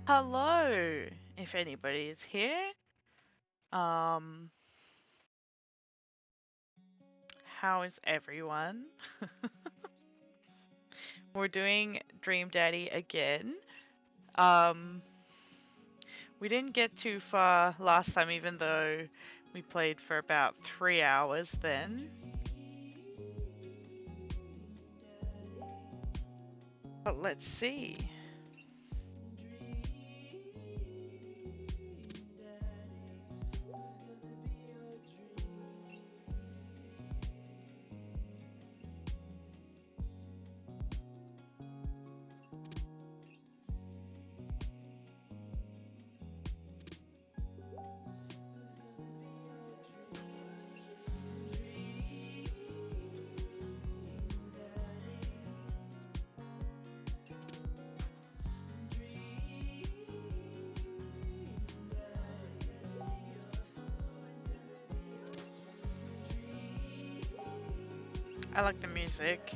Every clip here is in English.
Hello, if anybody is here. Um, how is everyone? We're doing Dream Daddy again. Um, we didn't get too far last time, even though we played for about 3 hours then. But let's see. I like the music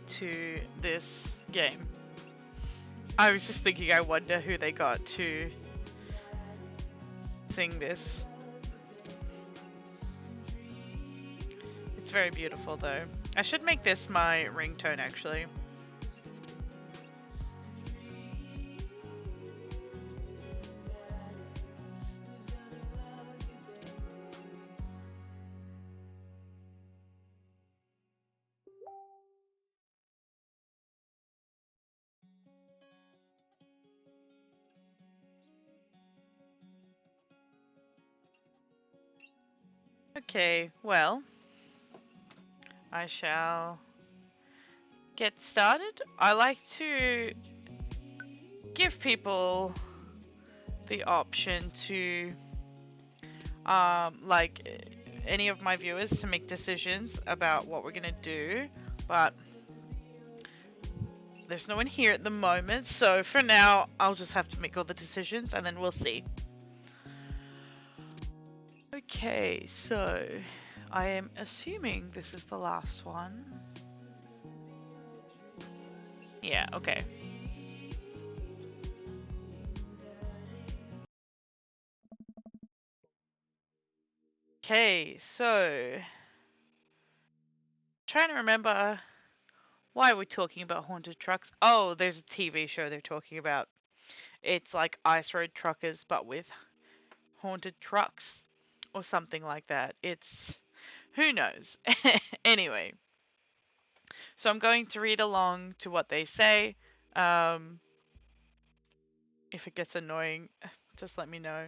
to this game. I was just thinking, I wonder who they got to sing this. It's very beautiful though. I should make this my ringtone actually. Okay, well, I shall get started. I like to give people the option to, like any of my viewers, to make decisions about what we're gonna do, but there's no one here at the moment, so for now, I'll just have to make all the decisions and then we'll see. Okay, so I am assuming this is the last one. Yeah, okay. Okay, so trying to remember why are we talking about haunted trucks. Oh, there's a TV show they're talking about. It's like Ice Road Truckers, but with haunted trucks or something like that. It's who knows. Anyway, so I'm going to read along to what they say. Um, if it gets annoying, just let me know.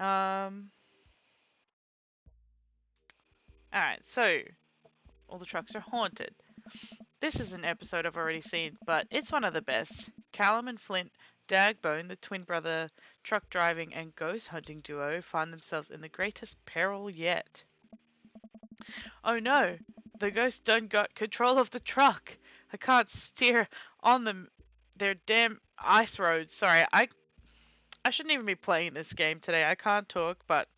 um, Alright, so all the trucks are haunted. This is an episode I've already seen, but it's one of the best. Callum and Flint, Dagbone, the twin brother truck driving and ghost hunting duo, find themselves in the greatest peril yet. Oh no, the ghosts done got control of the truck. I can't steer on them. Their damn ice roads. Sorry, I shouldn't even be playing this game today. I can't talk, but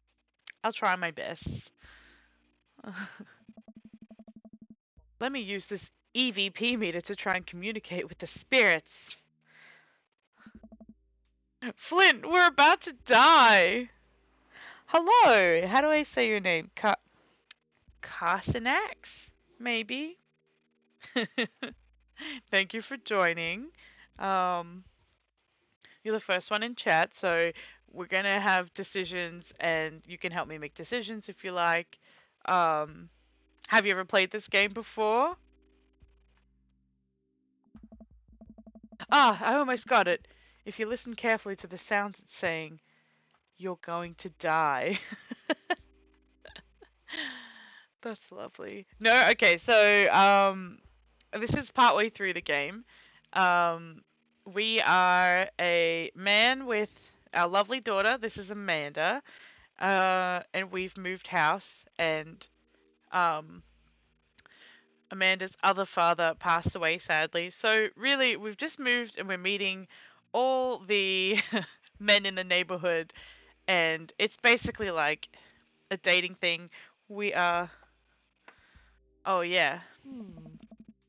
I'll try my best. Let me use this EVP meter to try and communicate with the spirits. Flint, we're about to die. Hello, how do I say your name? Carsonax? Maybe? Thank you for joining. Um, you're the first one in chat, so we're gonna have decisions and you can help me make decisions if you like. Um, have you ever played this game before? Ah, I almost got it. If you listen carefully to the sounds it's saying, you're going to die. That's lovely. No, okay, so this is partway through the game. Um we are a man with our lovely daughter. This is Amanda. And we've moved house and um Amanda's other father passed away sadly. So really we've just moved and we're meeting all the men in the neighborhood and it's basically like a dating thing. We are Oh yeah.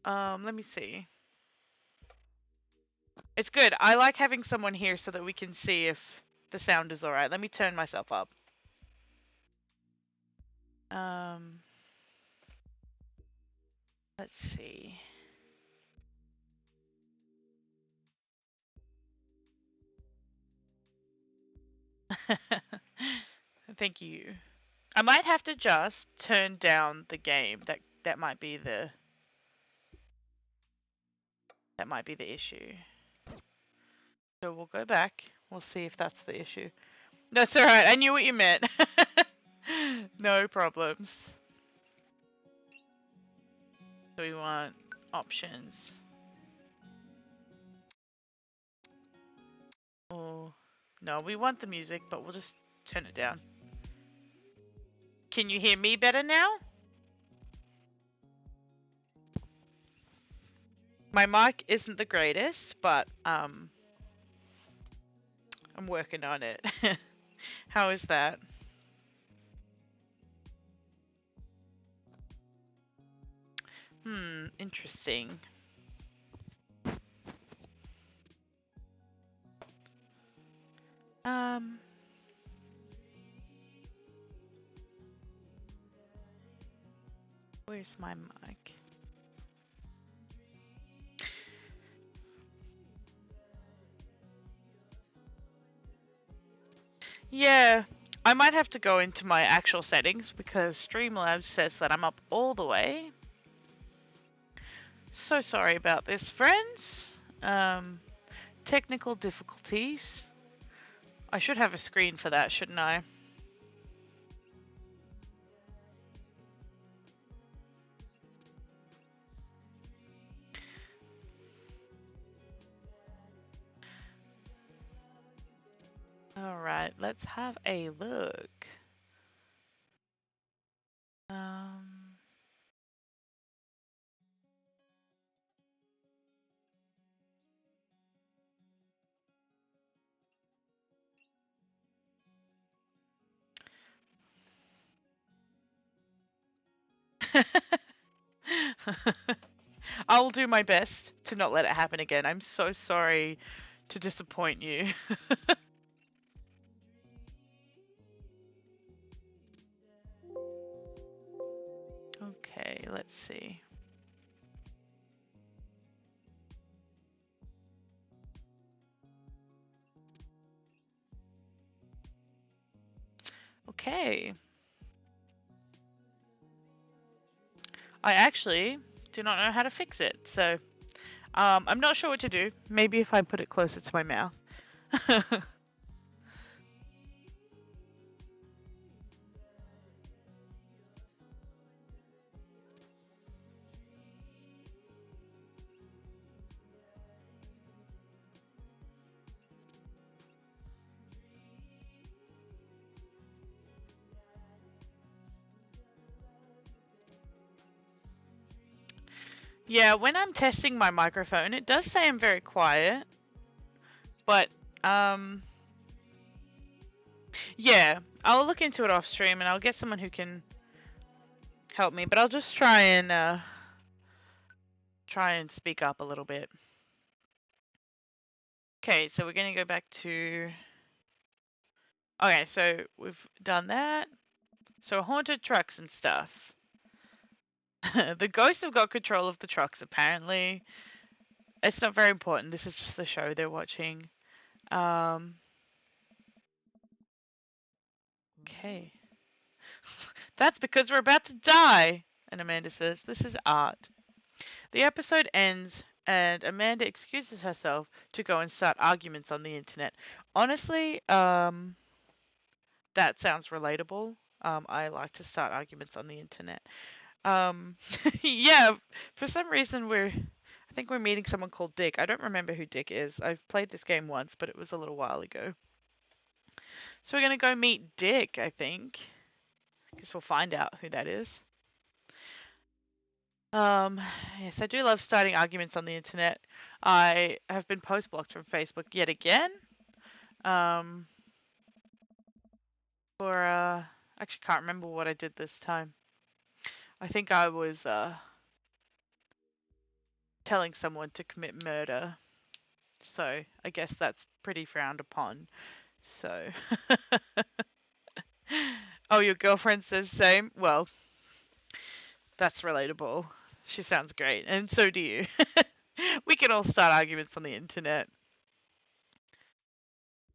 Let me see. It's good. I like having someone here so that we can see if the sound is alright. Let me turn myself up. Let's see. Thank you. I might have to just turn down the game. That might be the issue. So we'll go back. We'll see if that's the issue. That's alright. I knew what you meant. No problems. So we want options. Oh, no, we want the music, but we'll just turn it down. Can you hear me better now? My mic isn't the greatest, but I'm working on it. How is that? Interesting. Where's my mic? Yeah, I might have to go into my actual settings because Streamlabs says that I'm up all the way. So sorry about this, friends. Technical difficulties. I should have a screen for that, shouldn't I? Alright, let's have a look. I'll do my best to not let it happen again. I'm so sorry to disappoint you. Okay, let's see. Okay. I actually do not know how to fix it, so I'm not sure what to do. Maybe if I put it closer to my mouth. Yeah, when I'm testing my microphone, it does say I'm very quiet. But, yeah, I'll look into it off stream and I'll get someone who can help me. But I'll just try and speak up a little bit. Okay, so we're gonna go back to... Okay, so we've done that. So haunted trucks and stuff. The ghosts have got control of the trucks, apparently. It's not very important. This is just the show they're watching. Okay. That's because we're about to die. And Amanda says, this is art. The episode ends and Amanda excuses herself to go and start arguments on the internet. Honestly, that sounds relatable. I like to start arguments on the internet. Yeah, for some reason I think we're meeting someone called Dick. I don't remember who Dick is. I've played this game once, but it was a little while ago. So we're gonna go meet Dick, I think. Guess we'll find out who that is. Yes, I do love starting arguments on the internet. I have been post-blocked from Facebook yet again. Actually can't remember what I did this time. I think I was telling someone to commit murder. So I guess that's pretty frowned upon. So. Oh, your girlfriend says same? Well, that's relatable. She sounds great, and so do you. We can all start arguments on the internet.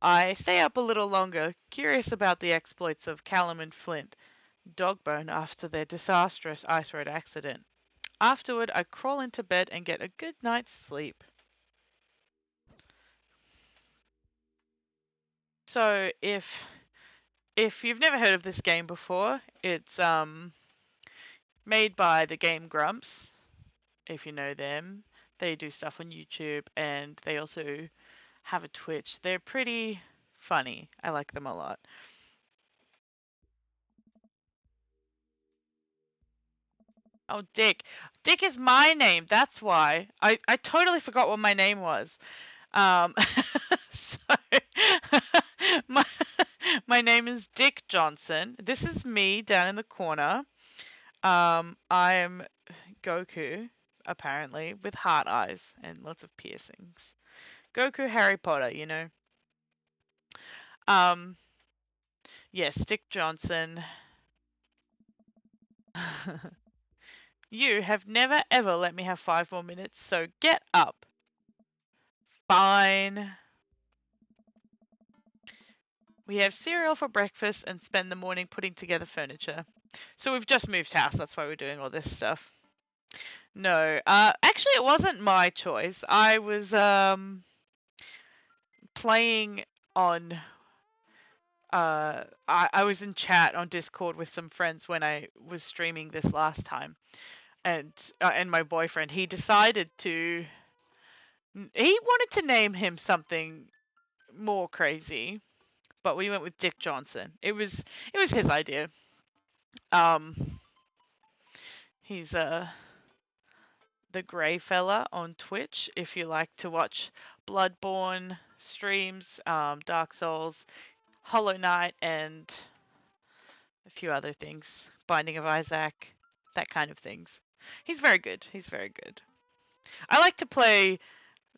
I stay up a little longer, curious about the exploits of Callum and Flint, Dogbone after their disastrous ice road accident. Afterward, I crawl into bed and get a good night's sleep. So, if you've never heard of this game before, it's made by the Game Grumps, if you know them. They do stuff on YouTube and they also have a Twitch. They're pretty funny. I like them a lot. Oh, Dick. Dick is my name. That's why. I totally forgot what my name was. So my my name is Dick Johnson. This is me down in the corner. I'm Goku, apparently, with heart eyes and lots of piercings. Goku Harry Potter, you know. Um, yes, Dick Johnson. You have never ever let me have 5 more minutes, so get up. Fine. We have cereal for breakfast and spend the morning putting together furniture. So we've just moved house, that's why we're doing all this stuff. No, actually it wasn't my choice. I was playing on I was in chat on Discord with some friends when I was streaming this last time, and my boyfriend, he wanted to name him something more crazy, but we went with Dick Johnson. It was his idea. Um, he's the Grey Fella on Twitch. If you like to watch Bloodborne streams, Dark Souls, Hollow Knight, and a few other things, Binding of Isaac, that kind of things. He's very good. He's very good. I like to play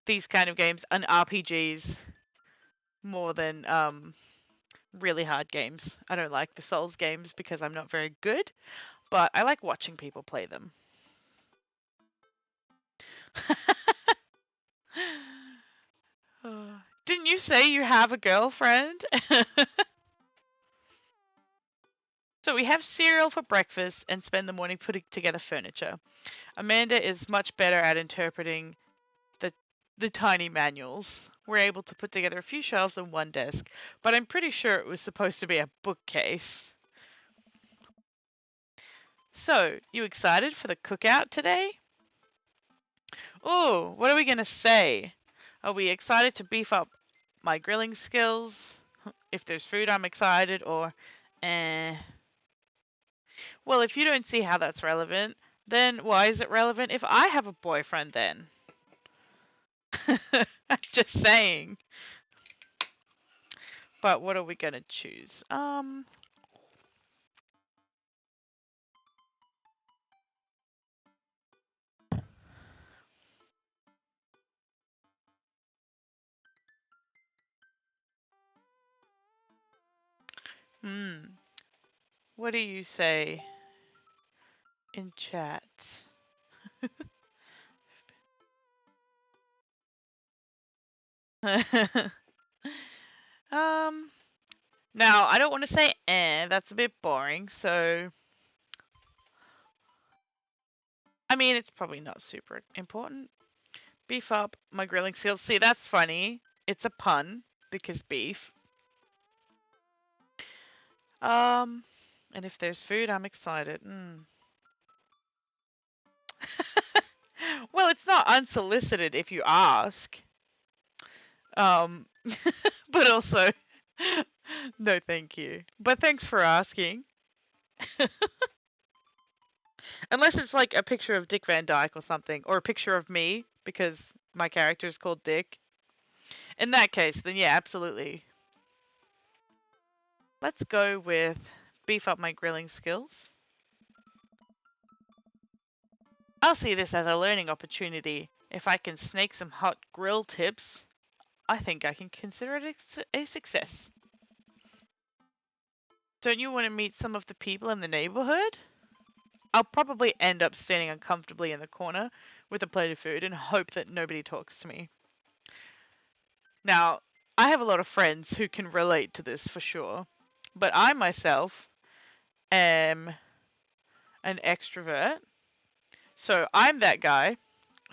these kind of games and RPGs more than really hard games. I don't like the Souls games because I'm not very good, but I like watching people play them. Didn't you say you have a girlfriend? So we have cereal for breakfast and spend the morning putting together furniture. Amanda is much better at interpreting the tiny manuals. We're able to put together a few shelves and one desk, but I'm pretty sure it was supposed to be a bookcase. So, you excited for the cookout today? Oh, what are we gonna say? Are we excited to beef up my grilling skills? If there's food, I'm excited, or eh. Well, if you don't see how that's relevant, then why is it relevant if I have a boyfriend then? I'm just saying. But what are we gonna choose? What do you say in chat? Now I don't want to say that's a bit boring, so I mean it's probably not super important. Beef up my grilling skills. See, that's funny. It's a pun because beef. And if there's food, I'm excited. Well, it's not unsolicited if you ask. But also, no, thank you. But thanks for asking. Unless it's like a picture of Dick Van Dyke or something, or a picture of me because my character is called Dick. In that case, then yeah, absolutely. Let's go with beef up my grilling skills. I'll see this as a learning opportunity. If I can snake some hot grill tips, I think I can consider it a success. Don't you want to meet some of the people in the neighborhood? I'll probably end up standing uncomfortably in the corner with a plate of food and hope that nobody talks to me. Now, I have a lot of friends who can relate to this for sure, but I myself am an extrovert, so I'm that guy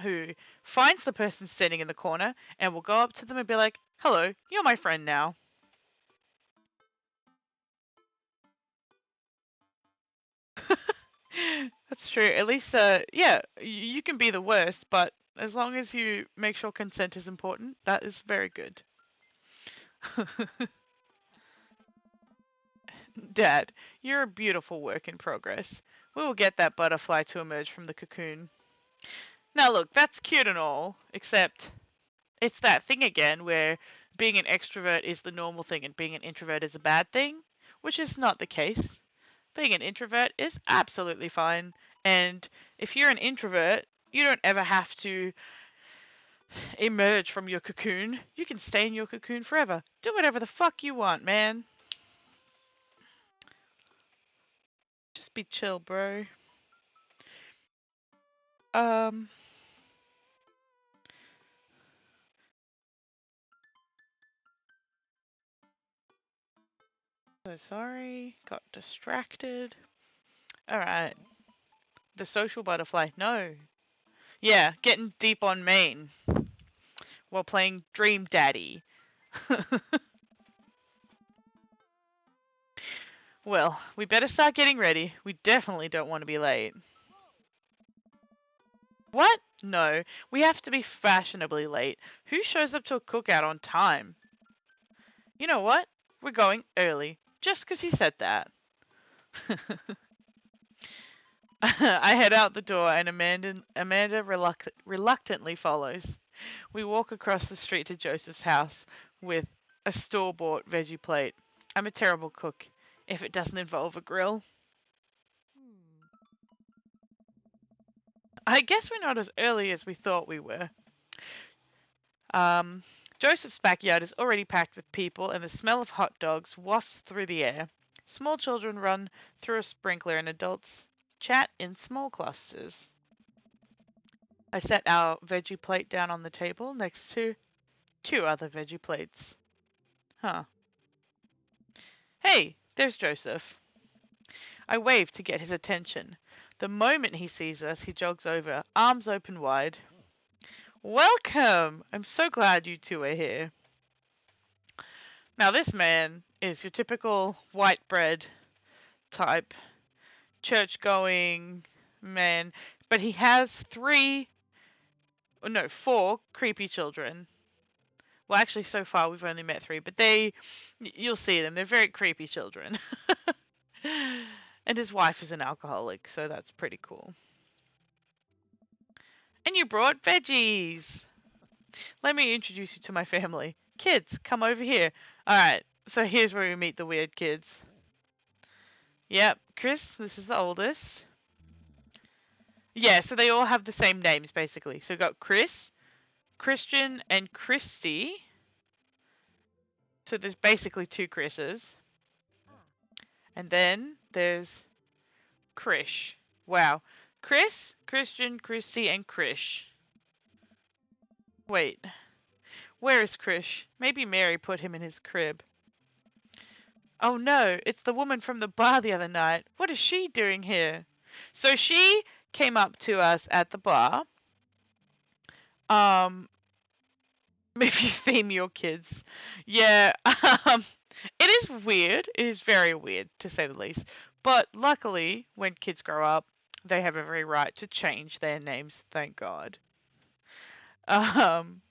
who finds the person standing in the corner and will go up to them and be like, "Hello, you're my friend now." That's true. At least, yeah, you can be the worst, but as long as you make sure consent is important, that is very good. Dad, you're a beautiful work in progress. We will get that butterfly to emerge from the cocoon. Now look, that's cute and all, except it's that thing again where being an extrovert is the normal thing and being an introvert is a bad thing, which is not the case. Being an introvert is absolutely fine, and if you're an introvert, you don't ever have to emerge from your cocoon. You can stay in your cocoon forever. Do whatever the fuck you want, man. Just be chill, bro. Um, so sorry. Got distracted. Alright. The social butterfly. No. Yeah, getting deep on main while playing Dream Daddy. Well, we better start getting ready. We definitely don't want to be late. What? No, we have to be fashionably late. Who shows up to a cookout on time? You know what? We're going early, just 'cause you said that. I head out the door and Amanda reluctantly follows. We walk across the street to Joseph's house with a store-bought veggie plate. I'm a terrible cook if it doesn't involve a grill. I guess we're not as early as we thought we were. Um, Joseph's backyard is already packed with people, and the smell of hot dogs wafts through the air. Small children run through a sprinkler, and adults chat in small clusters. I set our veggie plate down on the table next to two other veggie plates. Huh. Hey, there's Joseph. I wave to get his attention. The moment he sees us, he jogs over, arms open wide. Welcome! I'm so glad you two are here. Now, this man is your typical white bread type, church going man, but he has four creepy children. Well, actually, so far we've only met three, but you'll see them. They're very creepy children. And his wife is an alcoholic, so that's pretty cool. And you brought veggies! Let me introduce you to my family. Kids, come over here. Alright, so here's where we meet the weird kids. Yep, Chris, this is the oldest. Yeah, so they all have the same names, basically. So we've got Chris, Christian, and Christy. So there's basically two Chris's. And then there's Krish. Wow. Chris, Christian, Christy, and Krish. Wait. Where is Krish? Maybe Mary put him in his crib. Oh no, it's the woman from the bar the other night. What is she doing here? So she came up to us at the bar. If you theme your kids. Yeah, it is weird. It is very weird, to say the least. But luckily, when kids grow up, they have every right to change their names, thank God. Um,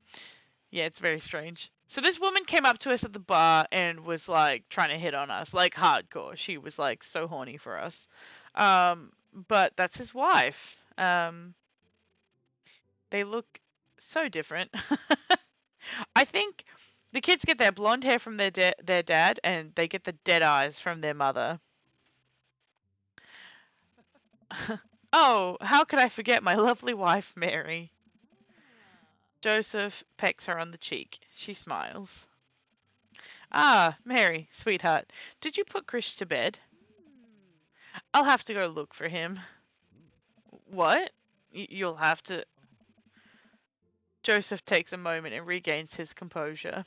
yeah, it's very strange. So this woman came up to us at the bar and was like trying to hit on us, like hardcore. She was like so horny for us. But that's his wife. They look so different. I think the kids get their blonde hair from their dad, and they get the dead eyes from their mother. Oh, how could I forget my lovely wife, Mary? Joseph pecks her on the cheek. She smiles. Ah, Mary, sweetheart, did you put Krish to bed? I'll have to go look for him. What? You'll have to. Joseph takes a moment and regains his composure.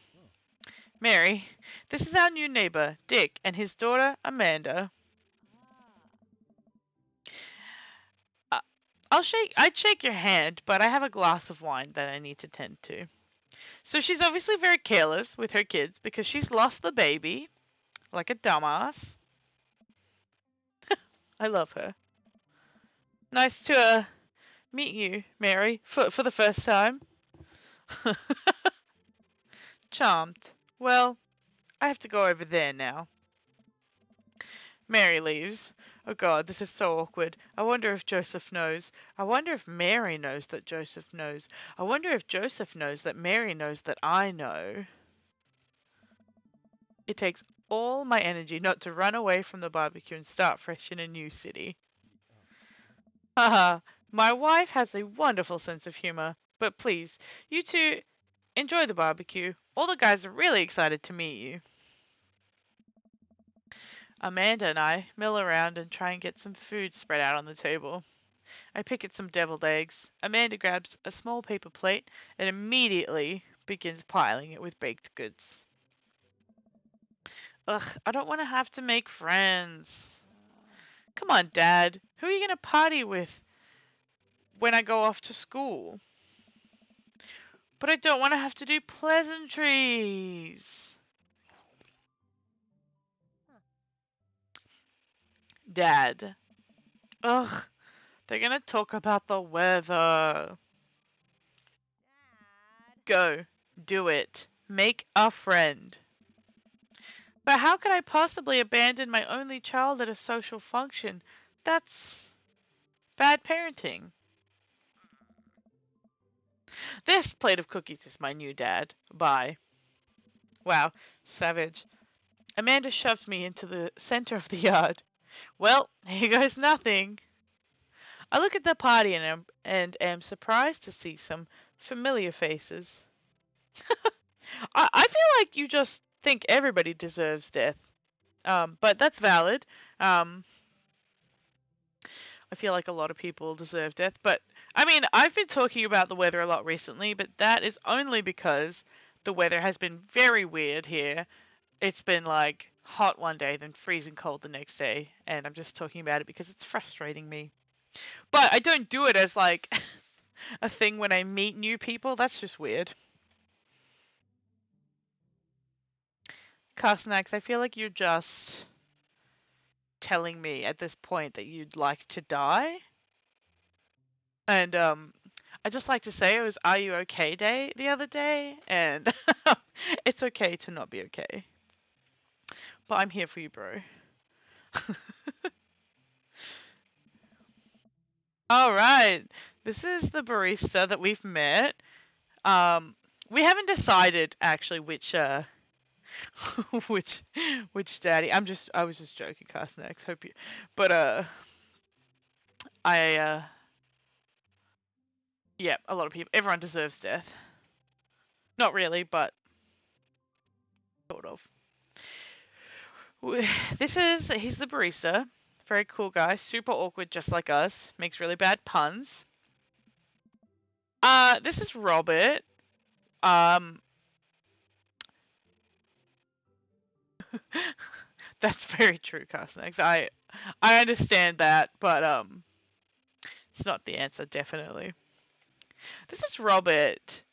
Mary, this is our new neighbor, Dick, and his daughter, Amanda. I'd shake your hand, but I have a glass of wine that I need to tend to. So she's obviously very careless with her kids because she's lost the baby, like a dumbass. I love her. Nice to meet you, Mary, for the first time. Charmed. Well, I have to go over there now. Mary leaves. Oh god, this is so awkward. I wonder if Joseph knows. I wonder if Mary knows that Joseph knows. I wonder if Joseph knows that Mary knows that I know. It takes all my energy not to run away from the barbecue and start fresh in a new city. Haha, my wife has a wonderful sense of humor. But please, you two, enjoy the barbecue. All the guys are really excited to meet you. Amanda and I mill around and try and get some food spread out on the table. I pick at some deviled eggs. Amanda grabs a small paper plate and immediately begins piling it with baked goods. Ugh, I don't want to have to make friends. Come on, Dad. Who are you going to party with when I go off to school? But I don't want to have to do pleasantries. Dad. Ugh, they're going to talk about the weather. Go. Do it. Make a friend. But how could I possibly abandon my only child at a social function? That's bad parenting. This plate of cookies is my new dad. Bye. Wow, savage. Amanda shoves me into the center of the yard. Well, here goes nothing. I look at the party and am surprised to see some familiar faces. I feel like you just think everybody deserves death. But that's valid. I feel like a lot of people deserve death. But, I mean, I've been talking about the weather a lot recently, but that is only because the weather has been very weird here. It's been, like, hot one day, then freezing cold the next day. And I'm just talking about it because it's frustrating me. But I don't do it as, like, a thing when I meet new people. That's just weird. Carsonax, I feel like you're just telling me at this point that you'd like to die. And I just like to say it was Are You Okay Day the other day, and it's okay to not be okay. But I'm here for you, bro. All right, this is the barista that we've met. We haven't decided actually which which daddy. I was just joking, Carsonax. Hope you, but I yeah, a lot of people. Everyone deserves death. Not really, but sort of. He's the barista. Very cool guy. Super awkward, just like us. Makes really bad puns. This is Robert. That's very true, Carsonex. I understand that, but it's not the answer, definitely. This is Robert.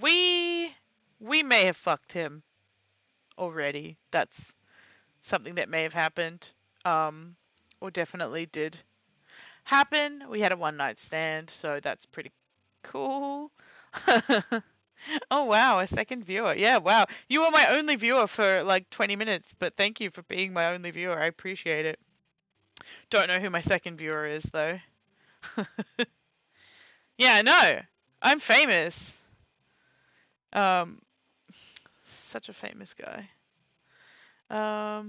We may have fucked him already. That's something that may have happened. Or definitely did happen. We had a one night stand, so that's pretty cool. Oh wow, a second viewer. Yeah, wow. You were my only viewer for like 20 minutes, but thank you for being my only viewer. I appreciate it. Don't know who my second viewer is though. Yeah, no. I'm famous. Um Such a famous guy. I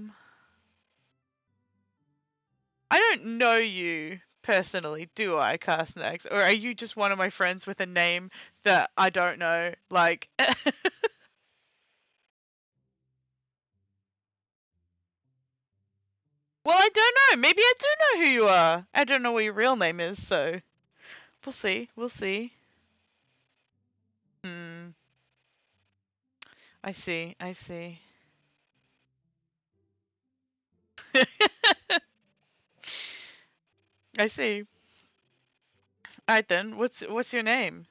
don't know you, personally, do I, Carsnax? Or are you just one of my friends with a name that I don't know? Like, well, I don't know. Maybe I do know who you are. I don't know what your real name is, so we'll see. We'll see. Hmm. I see. I see. I see. Alright then. What's your name?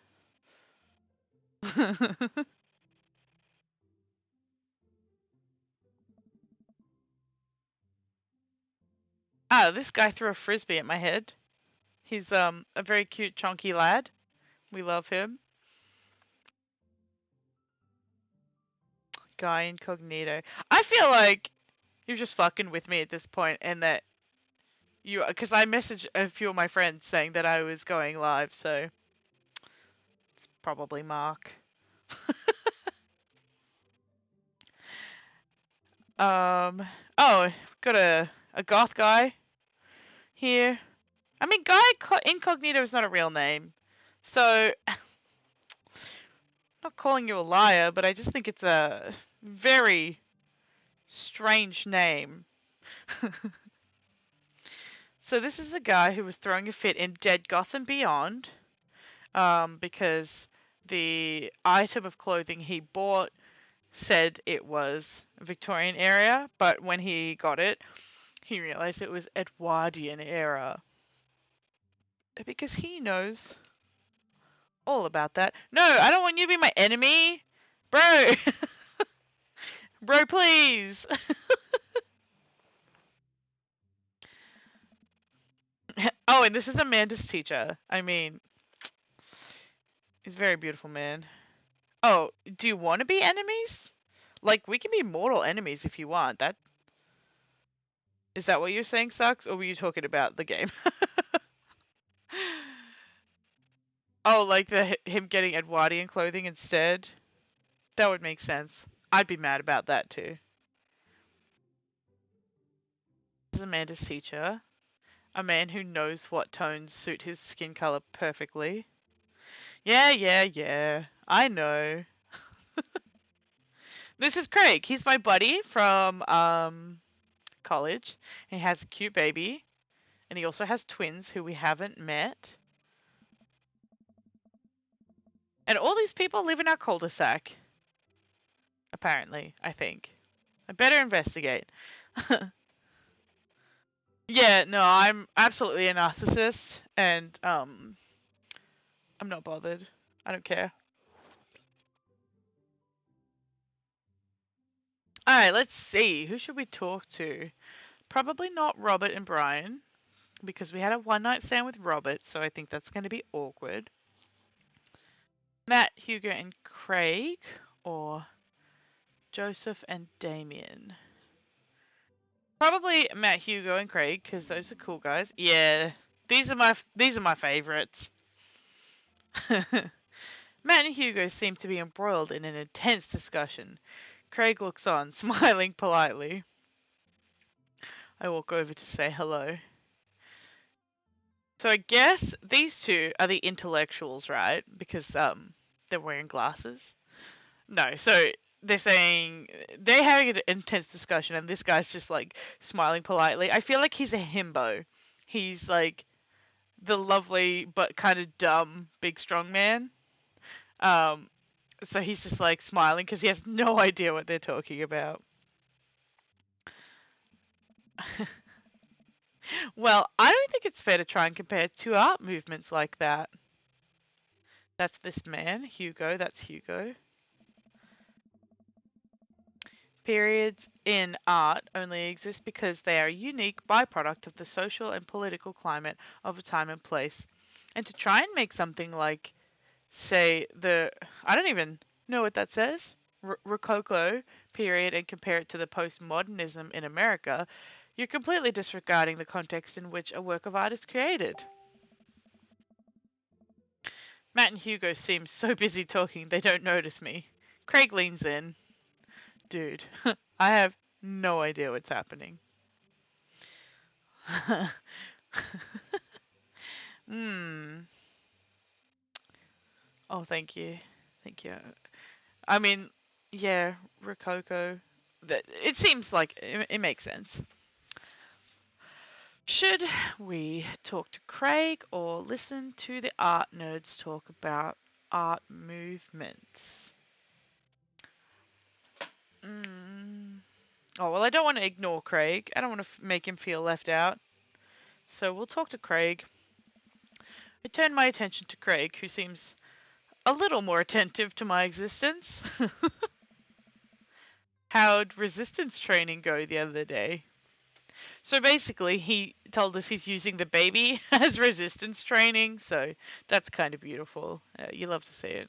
Ah, this guy threw a frisbee at my head. He's a very cute, chunky lad. We love him. Guy incognito. I feel like you're just fucking with me at this point, and that because I messaged a few of my friends saying that I was going live, so it's probably Mark. Um. Oh, got a goth guy here. I mean, Guy Incognito is not a real name, so not calling you a liar, but I just think it's a very strange name. So this is the guy who was throwing a fit in Dead Gotham Beyond, because the item of clothing he bought said it was Victorian era, but when he got it, he realized it was Edwardian era. Because he knows all about that. No, I don't want you to be my enemy. Bro! Bro, please! Oh, and this is Amanda's teacher. I mean, he's a very beautiful man. Oh, do you want to be enemies? Like, we can be mortal enemies if you want. That is that what you're saying, Sucks? Or were you talking about the game? Oh, like him getting Edwardian clothing instead? That would make sense. I'd be mad about that too. This is Amanda's teacher. A man who knows what tones suit his skin color perfectly. Yeah, yeah, yeah. I know. This is Craig. He's my buddy from college. He has a cute baby, and he also has twins who we haven't met. And all these people live in our cul-de-sac. Apparently, I think. I better investigate. Yeah, no, I'm absolutely a narcissist, and I'm not bothered. I don't care. Alright, let's see. Who should we talk to? Probably not Robert and Brian, because we had a one night stand with Robert, so I think that's going to be awkward. Matt, Hugo, and Craig, or Joseph and Damien. Probably Matt, Hugo, and Craig, because those are cool guys. Yeah, these are my favorites. Matt and Hugo seem to be embroiled in an intense discussion. Craig looks on, smiling politely. I walk over to say hello. So I guess these two are the intellectuals, right? Because they're wearing glasses. No, so they're saying they're having an intense discussion, and this guy's just like smiling politely. I feel like he's a himbo. He's like the lovely but kind of dumb big strong man. Um, so he's just like smiling because he has no idea what they're talking about. Well, I don't think it's fair to try and compare two art movements like that. That's this man, Hugo. That's Hugo. Periods in art only exist because they are a unique byproduct of the social and political climate of a time and place. And to try and make something like, say, I don't even know what that says, Rococo period, and compare it to the postmodernism in America, you're completely disregarding the context in which a work of art is created. Matt and Hugo seem so busy talking they don't notice me. Craig leans in. Dude, I have no idea what's happening. Hmm. Oh, thank you. Thank you. I mean, yeah, Rococo. That it seems like it makes sense. Should we talk to Craig or listen to the art nerds talk about art movements? Mm. Oh, well, I don't want to ignore Craig. I don't want to make him feel left out. So we'll talk to Craig. I turn my attention to Craig, who seems a little more attentive to my existence. How'd resistance training go the other day? So basically, he told us he's using the baby as resistance training, so that's kind of beautiful. You love to see it.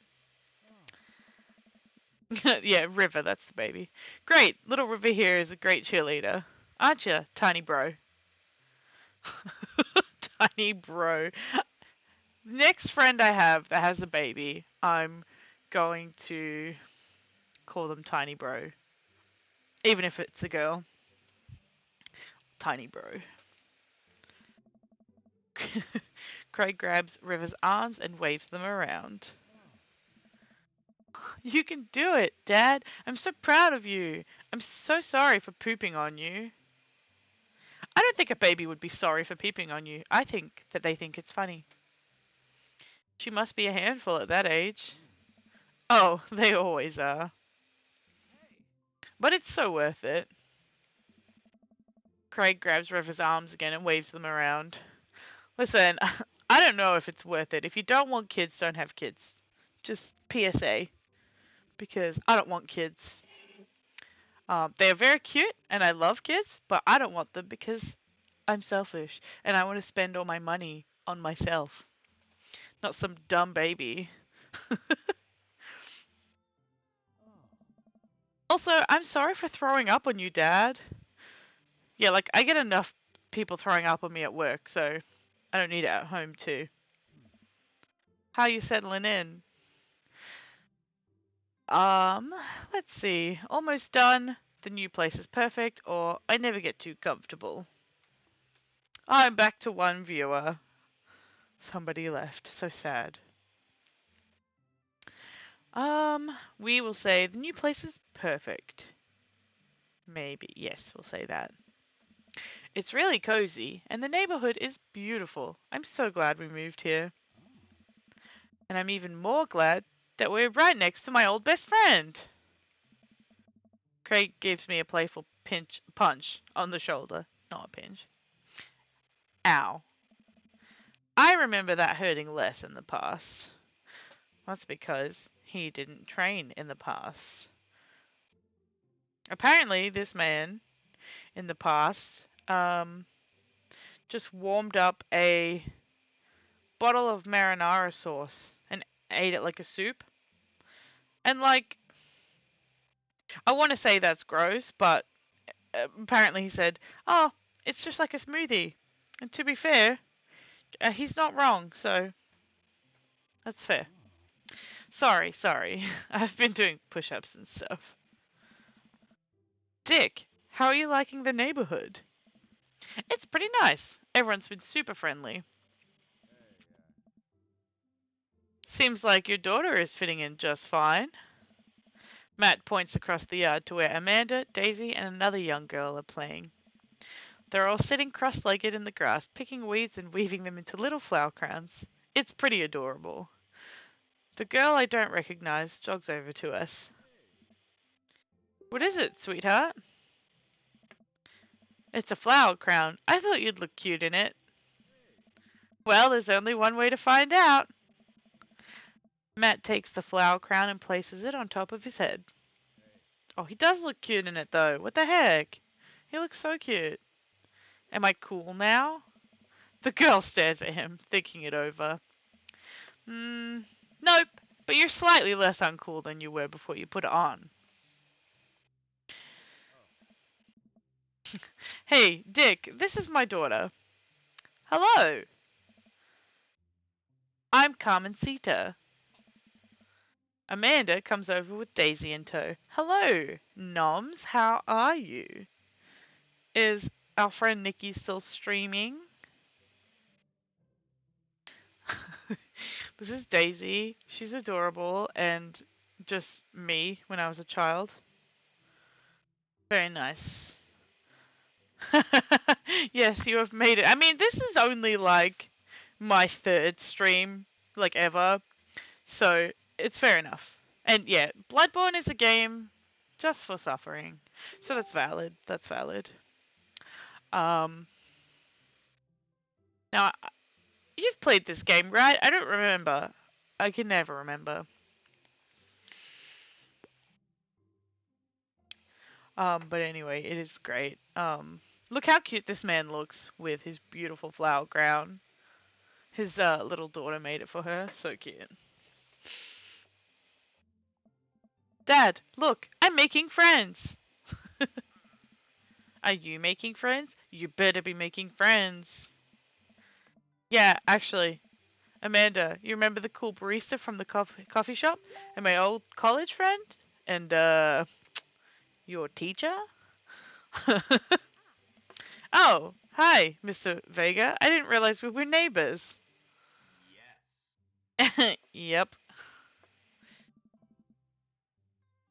Yeah, River, that's the baby. Great, little River here is a great cheerleader. Aren't you, tiny bro? Tiny bro. Next friend I have that has a baby, I'm going to call them tiny bro. Even if it's a girl. Tiny bro. Craig grabs River's arms and waves them around. You can do it, Dad. I'm so proud of you. I'm so sorry for pooping on you. I don't think a baby would be sorry for peeping on you. I think that they think it's funny. She must be a handful at that age. Oh, they always are. But it's so worth it. Craig grabs River's arms again and waves them around. Listen, I don't know if it's worth it. If you don't want kids, don't have kids. Just PSA. Because I don't want kids. They are very cute, and I love kids, but I don't want them because I'm selfish, and I want to spend all my money on myself, not some dumb baby. Also, I'm sorry for throwing up on you, Dad. Yeah, like, I get enough people throwing up on me at work, so I don't need it at home, too. How you settling in? Um, let's see. Almost done. The new place is perfect, or I never get too comfortable. I'm back to one viewer. Somebody left. So sad. We will say the new place is perfect. Maybe. Yes, we'll say that. It's really cozy, and the neighborhood is beautiful. I'm so glad we moved here. And I'm even more glad that we're right next to my old best friend. Craig gives me a playful punch on the shoulder. Not a pinch. Ow. I remember that hurting less in the past. That's because he didn't train in the past. Apparently, this man in the past just warmed up a bottle of marinara sauce and ate it like a soup. And like, I want to say that's gross, but apparently he said, "Oh, it's just like a smoothie." And to be fair, he's not wrong, so that's fair. Sorry. I've been doing push-ups and stuff. Dick, how are you liking the neighborhood? It's pretty nice. Everyone's been super friendly. Seems like your daughter is fitting in just fine. Matt points across the yard to where Amanda, Daisy, and another young girl are playing. They're all sitting cross-legged in the grass, picking weeds and weaving them into little flower crowns. It's pretty adorable. The girl I don't recognize jogs over to us. What is it, sweetheart? It's a flower crown. I thought you'd look cute in it. Well, there's only one way to find out. Matt takes the flower crown and places it on top of his head. Oh, he does look cute in it, though. What the heck? He looks so cute. Am I cool now? The girl stares at him, thinking it over. Nope, but you're slightly less uncool than you were before you put it on. Hey, Dick, this is my daughter. Hello. I'm Carmencita. Amanda comes over with Daisy in tow. Hello, Noms, how are you? Is our friend Nikki still streaming? This is Daisy. She's adorable and just me when I was a child. Very nice. Yes, you have made it. I mean, this is only like my third stream, like ever, so it's fair enough. And yeah, Bloodborne is a game just for suffering, so that's valid. That's valid. Um, now you've played this game, right? I don't remember. I can never remember. But anyway, it is great. Look how cute this man looks with his beautiful flower crown. His little daughter made it for her. So cute. Dad, look, I'm making friends. Are you making friends? You better be making friends. Yeah, actually, Amanda, you remember the cool barista from the coffee shop? And my old college friend? And, your teacher? Oh, hi, Mr. Vega. I didn't realize we were neighbors. Yes. Yep.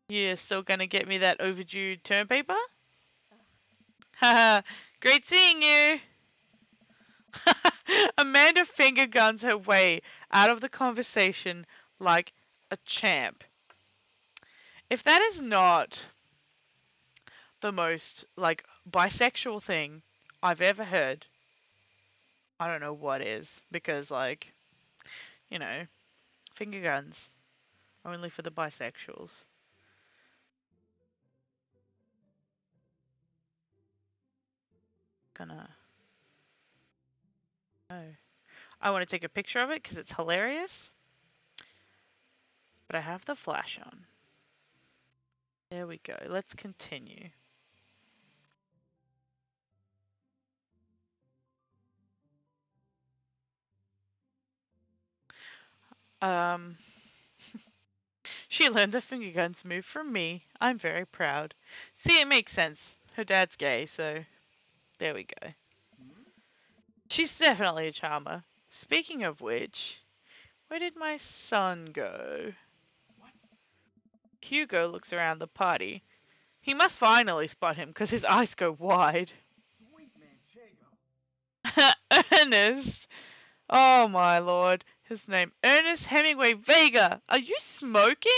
You're still gonna get me that overdue term paper? Haha, great seeing you! Amanda finger guns her way out of the conversation like a champ. If that is not the most, like, bisexual thing I've ever heard, I don't know what is. Because, like, you know, finger guns only for the bisexuals. Gonna. Oh. I want to take a picture of it because it's hilarious. But I have the flash on. There we go. Let's continue. Um, she learned the finger guns move from me. I'm very proud. See, it makes sense. Her dad's gay, so there we go. She's definitely a charmer. Speaking of which, where did my son go? What? Hugo looks around the party. He must finally spot him because his eyes go wide. Sweet Manchego. Ernest! Oh my lord. His name, Ernest Hemingway Vega. Are you smoking?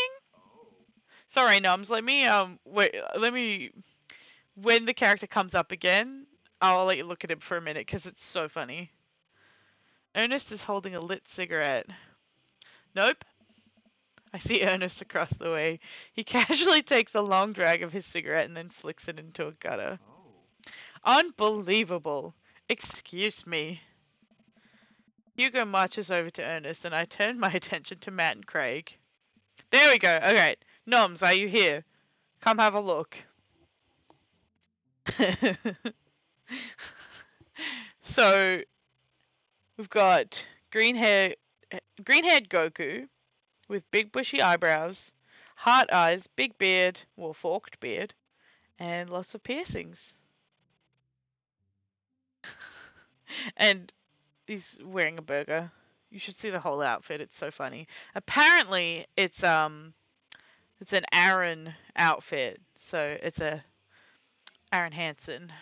Sorry, Nums. Wait. Let me. When the character comes up again, I'll let you look at him for a minute because it's so funny. Ernest is holding a lit cigarette. Nope. I see Ernest across the way. He casually takes a long drag of his cigarette and then flicks it into a gutter. Oh. Unbelievable. Excuse me. Hugo marches over to Ernest and I turn my attention to Matt and Craig. There we go. Okay. Noms, are you here? Come have a look. So, we've got green-haired Goku with big bushy eyebrows, heart eyes, big beard, well, forked beard, and lots of piercings. And he's wearing a burger. You should see the whole outfit. It's so funny. Apparently, it's an Aaron outfit. So it's a Aaron Hansen,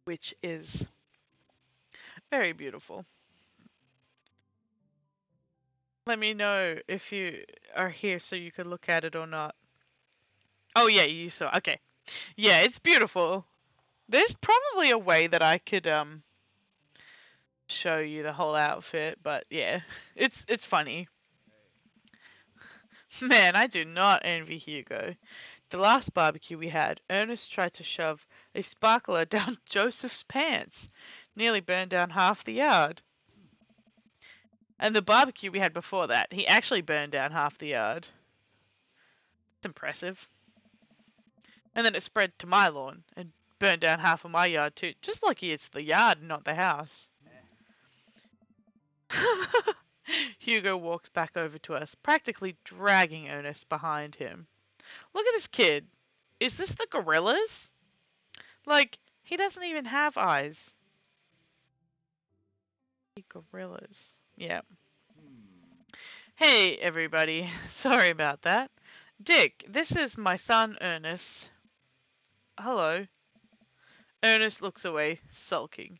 which is very beautiful. Let me know if you are here so you could look at it or not. Oh yeah, you saw. Okay. Yeah, it's beautiful. There's probably a way that I could show you the whole outfit, but yeah, it's funny. Man, I do not envy Hugo. The last barbecue we had, Ernest tried to shove a sparkler down Joseph's pants, nearly burned down half the yard. And the barbecue we had before that, he actually burned down half the yard. It's impressive. And then it spread to my lawn and burned down half of my yard too. Just lucky it's the yard, not the house. Hugo walks back over to us, practically dragging Ernest behind him. Look at this kid. Is this the gorillas? Like, he doesn't even have eyes. Gorillas. Yeah. Hey, everybody. Sorry about that. Dick, this is my son, Ernest. Hello. Ernest looks away, sulking,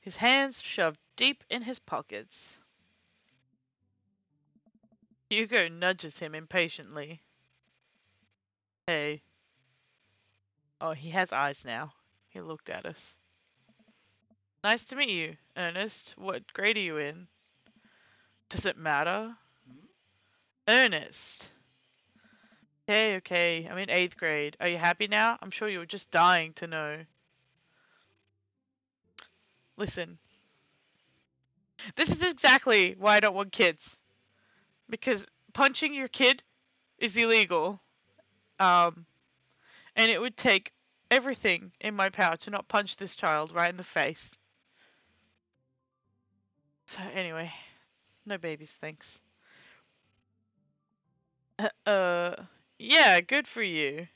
his hands shoved deep in his pockets. Hugo nudges him impatiently. Hey. Oh, he has eyes now. He looked at us. Nice to meet you, Ernest. What grade are you in? Does it matter? Ernest. Okay, okay. I'm in 8th grade. Are you happy now? I'm sure you were just dying to know. Listen. This is exactly why I don't want kids. Because punching your kid is illegal. And it would take everything in my power to not punch this child right in the face. So anyway, no babies, thanks. Yeah, good for you.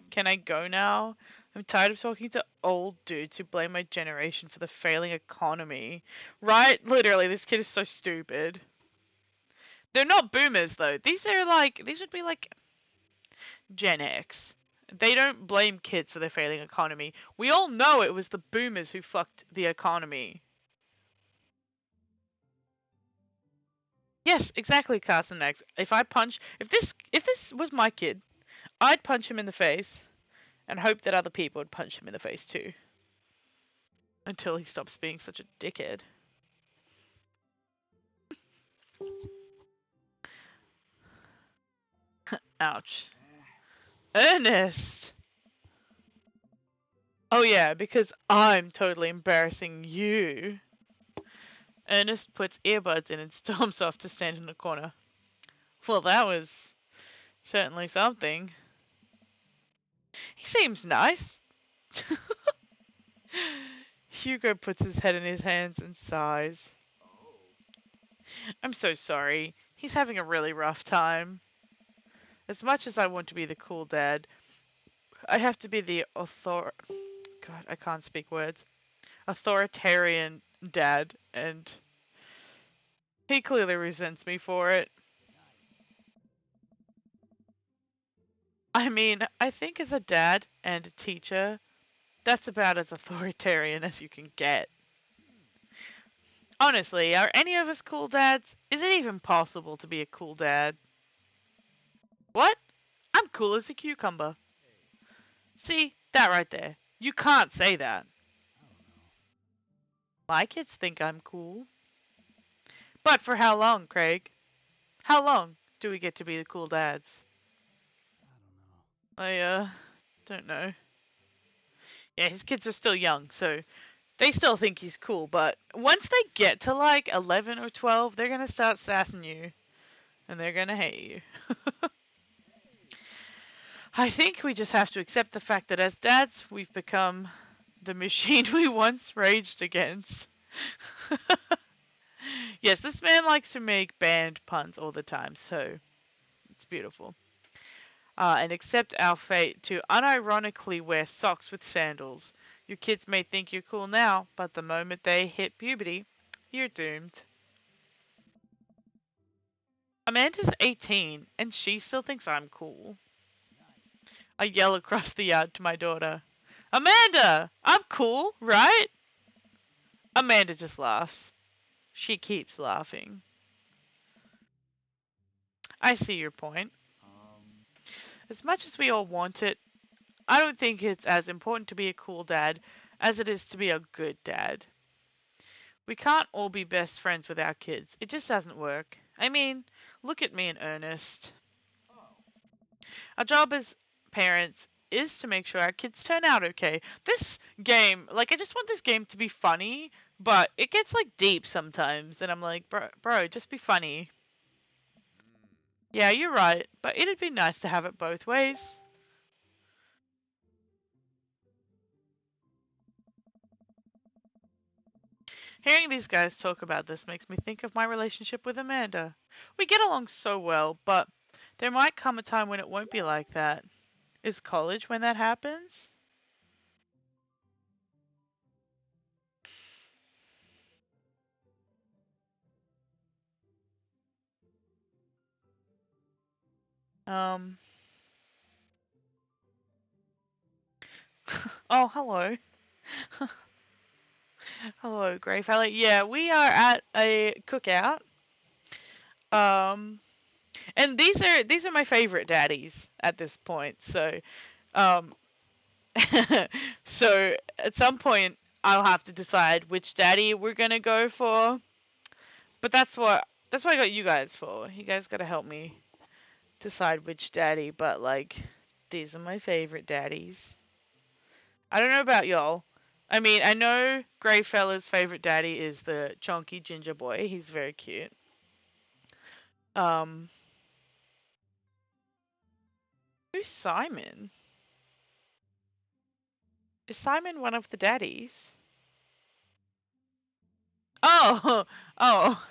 Can I go now? I'm tired of talking to old dudes who blame my generation for the failing economy. Right? Literally, this kid is so stupid. They're not boomers though. These would be like Gen X. They don't blame kids for their failing economy. We all know it was the boomers who fucked the economy. Yes, exactly, Carson X. If this was my kid, I'd punch him in the face and hope that other people would punch him in the face too. Until he stops being such a dickhead. Ouch. Ernest! Oh yeah, because I'm totally embarrassing you. Ernest puts earbuds in and storms off to stand in the corner. Well, that was certainly something. He seems nice. Hugo puts his head in his hands and sighs. I'm so sorry. He's having a really rough time. As much as I want to be the cool dad, I have to be the God, I can't speak words. Authoritarian dad, and he clearly resents me for it. I mean, I think as a dad and a teacher, that's about as authoritarian as you can get. Honestly, are any of us cool dads? Is it even possible to be a cool dad? What? I'm cool as a cucumber. See, that right there. You can't say that. My kids think I'm cool. But for how long, Craig? How long do we get to be the cool dads? I don't know. Yeah, his kids are still young, so they still think he's cool, but once they get to like 11 or 12, they're gonna start sassing you, and they're gonna hate you. I think we just have to accept the fact that as dads, we've become the machine we once raged against. Yes, this man likes to make banned puns all the time, so it's beautiful. And accept our fate to unironically wear socks with sandals. Your kids may think you're cool now, but the moment they hit puberty, you're doomed. Amanda's 18, and she still thinks I'm cool. I yell across the yard to my daughter. Amanda! I'm cool, right? Amanda just laughs. She keeps laughing. I see your point. As much as we all want it, I don't think it's as important to be a cool dad as it is to be a good dad. We can't all be best friends with our kids. It just doesn't work. I mean, look at me and Ernest. Our job as parents is to make sure our kids turn out okay. This game, like, I just want this game to be funny, but it gets, like, deep sometimes, and I'm like, bro, just be funny. Yeah, you're right, but it'd be nice to have it both ways. Hearing these guys talk about this makes me think of my relationship with Amanda. We get along so well, but there might come a time when it won't be like that. Is college when that happens? Um. Oh, hello. Hello, Grey Fella. Yeah, we are at a cookout. Um, and these are my favorite daddies at this point. So, um, so at some point I'll have to decide which daddy we're gonna go for. But that's what I got you guys for. You guys gotta help me decide which daddy. But like, these are my favorite daddies. I don't know about y'all. I mean, I know Grey Fella's favorite daddy is the chunky ginger boy. He's very cute. Um, who's Simon? Is Simon one of the daddies? Oh, oh.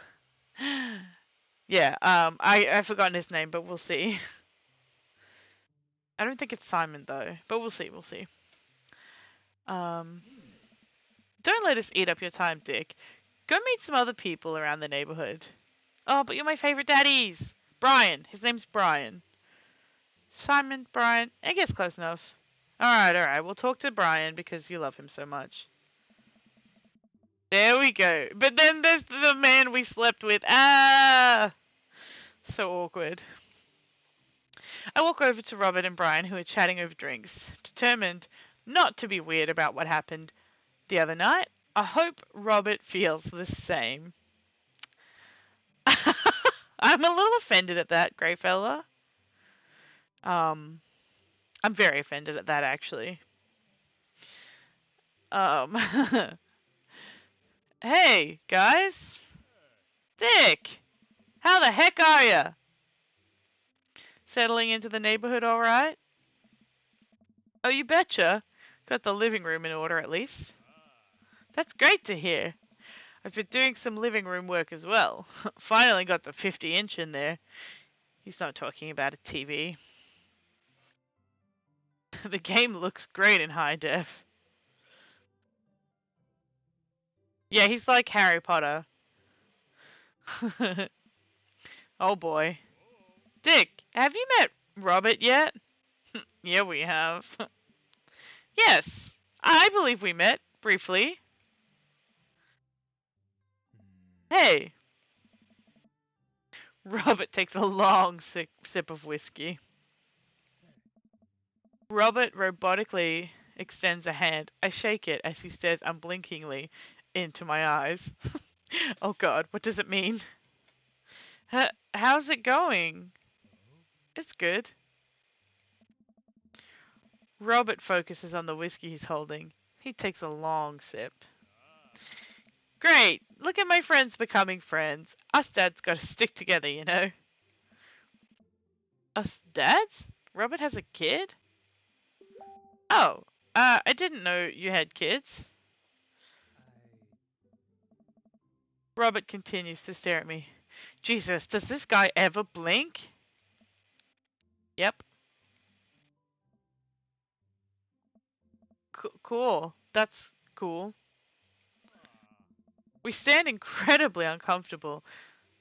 Yeah, I've forgotten his name, but we'll see. I don't think it's Simon though, but we'll see, we'll see. Um, don't let us eat up your time, Dick. Go meet some other people around the neighborhood. Oh, but you're my favorite daddies. Brian. His name's Brian. Simon, Brian. I guess close enough. Alright, alright. We'll talk to Brian because you love him so much. There we go. But then there's the man we slept with. Ah! So awkward. I walk over to Robert and Brian, who are chatting over drinks, determined not to be weird about what happened the other night. I hope Robert feels the same. I'm a little offended at that, Grey Fella. I'm very offended at that, actually. Um, hey, guys. Dick, how the heck are ya? Settling into the neighborhood all right? Oh, you betcha. Got the living room in order at least. That's great to hear. I've been doing some living room work as well. Finally got the 50-inch in there. He's not talking about a TV. The game looks great in high def. Yeah, he's like Harry Potter. Oh boy. Dick, have you met Robert yet? Yeah, we have. Yes, I believe we met briefly. Hey. Robert takes a long sip of whiskey. Robert robotically extends a hand. I shake it as he stares unblinkingly into my eyes. Oh god, what does it mean? How's it going? It's good. Robert focuses on the whiskey he's holding. He takes a long sip. Great! Look at my friends becoming friends. Us dads gotta stick together, you know? Us dads? Robert has a kid? Oh, I didn't know you had kids. Robert continues to stare at me. Jesus, does this guy ever blink? Yep. Cool. That's cool. We stand incredibly uncomfortable,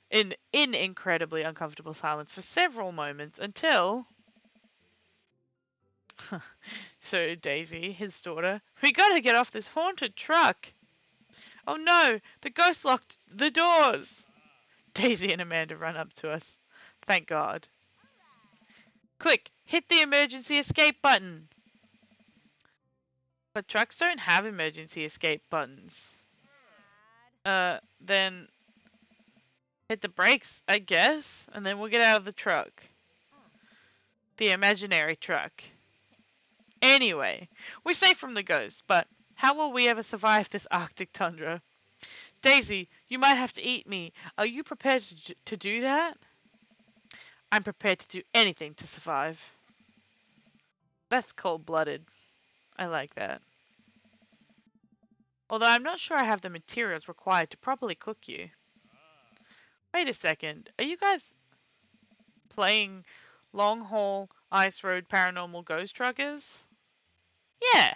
in incredibly uncomfortable silence for several moments until... So Daisy, his daughter, we gotta get off this haunted truck. Oh no, the ghost locked the doors. Daisy and Amanda run up to us. Thank God. Quick, hit the emergency escape button. But trucks don't have emergency escape buttons. Then hit the brakes, I guess, and then we'll get out of the truck. The imaginary truck. Anyway, we're safe from the ghosts, but how will we ever survive this Arctic tundra? Daisy, you might have to eat me. Are you prepared to do that? I'm prepared to do anything to survive. That's cold-blooded. I like that. Although I'm not sure I have the materials required to properly cook you. Wait a second. Are you guys playing Long Haul Ice Road Paranormal Ghost Truckers? Yeah.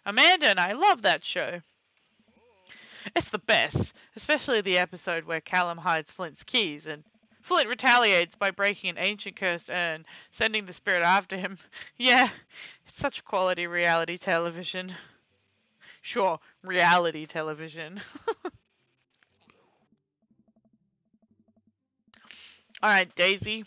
Amanda and I love that show. It's the best, especially the episode where Callum hides Flint's keys and Flint retaliates by breaking an ancient cursed urn, sending the spirit after him. Yeah, it's such quality reality television. Sure, reality television. Alright, Daisy.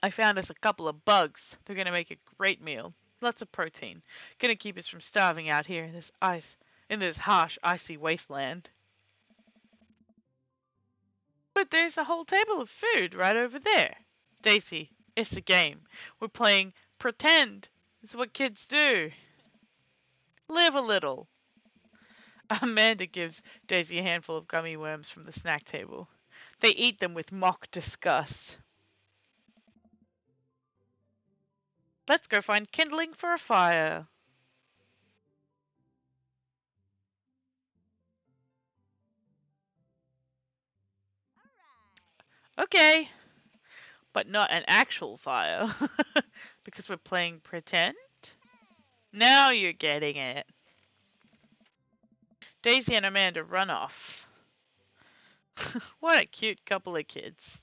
I found us a couple of bugs. They're gonna make a great meal. Lots of protein. Gonna keep us from starving out here in this harsh, icy wasteland. But there's a whole table of food right over there. Daisy, it's a game. We're playing pretend. It's what kids do. Live a little. Amanda gives Daisy a handful of gummy worms from the snack table. They eat them with mock disgust. Let's go find kindling for a fire. Okay, but not an actual fire. Because we're playing pretend? Now you're getting it. Daisy and Amanda run off. What a cute couple of kids.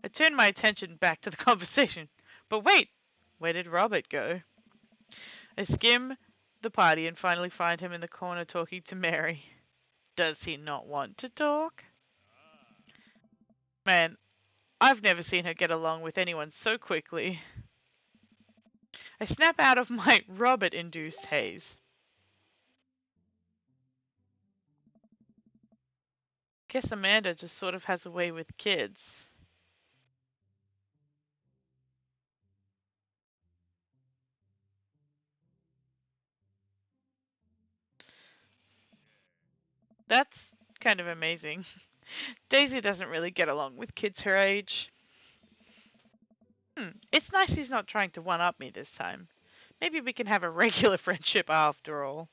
I turn my attention back to the conversation. But wait, where did Robert go? I skim the party and finally find him in the corner talking to Mary. Does he not want to talk? Man, I've never seen her get along with anyone so quickly. I snap out of my Robert-induced haze. Guess Amanda just sort of has a way with kids. That's kind of amazing. Daisy doesn't really get along with kids her age. It's nice he's not trying to one-up me this time. Maybe we can have a regular friendship after all.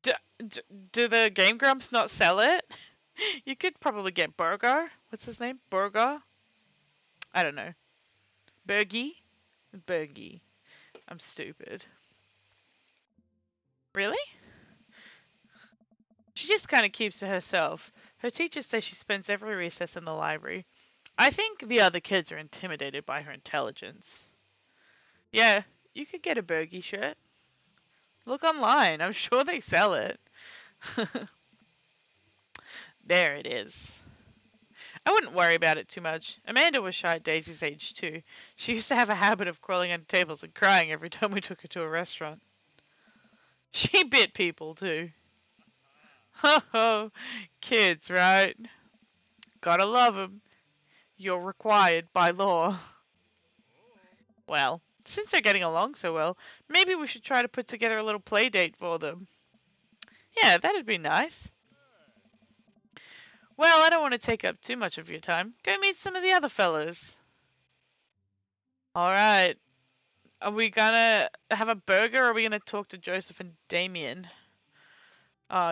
Do the Game Grumps not sell it? You could probably get Burger. What's his name? Burger? I don't know. Bergie? Bergie. I'm stupid. Really? She just kind of keeps to herself. Her teachers say she spends every recess in the library. I think the other kids are intimidated by her intelligence. Yeah, you could get a Bergie shirt. Look online. I'm sure they sell it. There it is. I wouldn't worry about it too much. Amanda was shy at Daisy's age too. She used to have a habit of crawling under tables and crying every time we took her to a restaurant. She bit people too. Ho ho, kids, right? Gotta love 'em. You're required by law. Well, since they're getting along so well, maybe we should try to put together a little play date for them. Yeah, that'd be nice. Well, I don't want to take up too much of your time. Go meet some of the other fellas. Alright. Are we gonna have a burger or are we gonna talk to Joseph and Damien?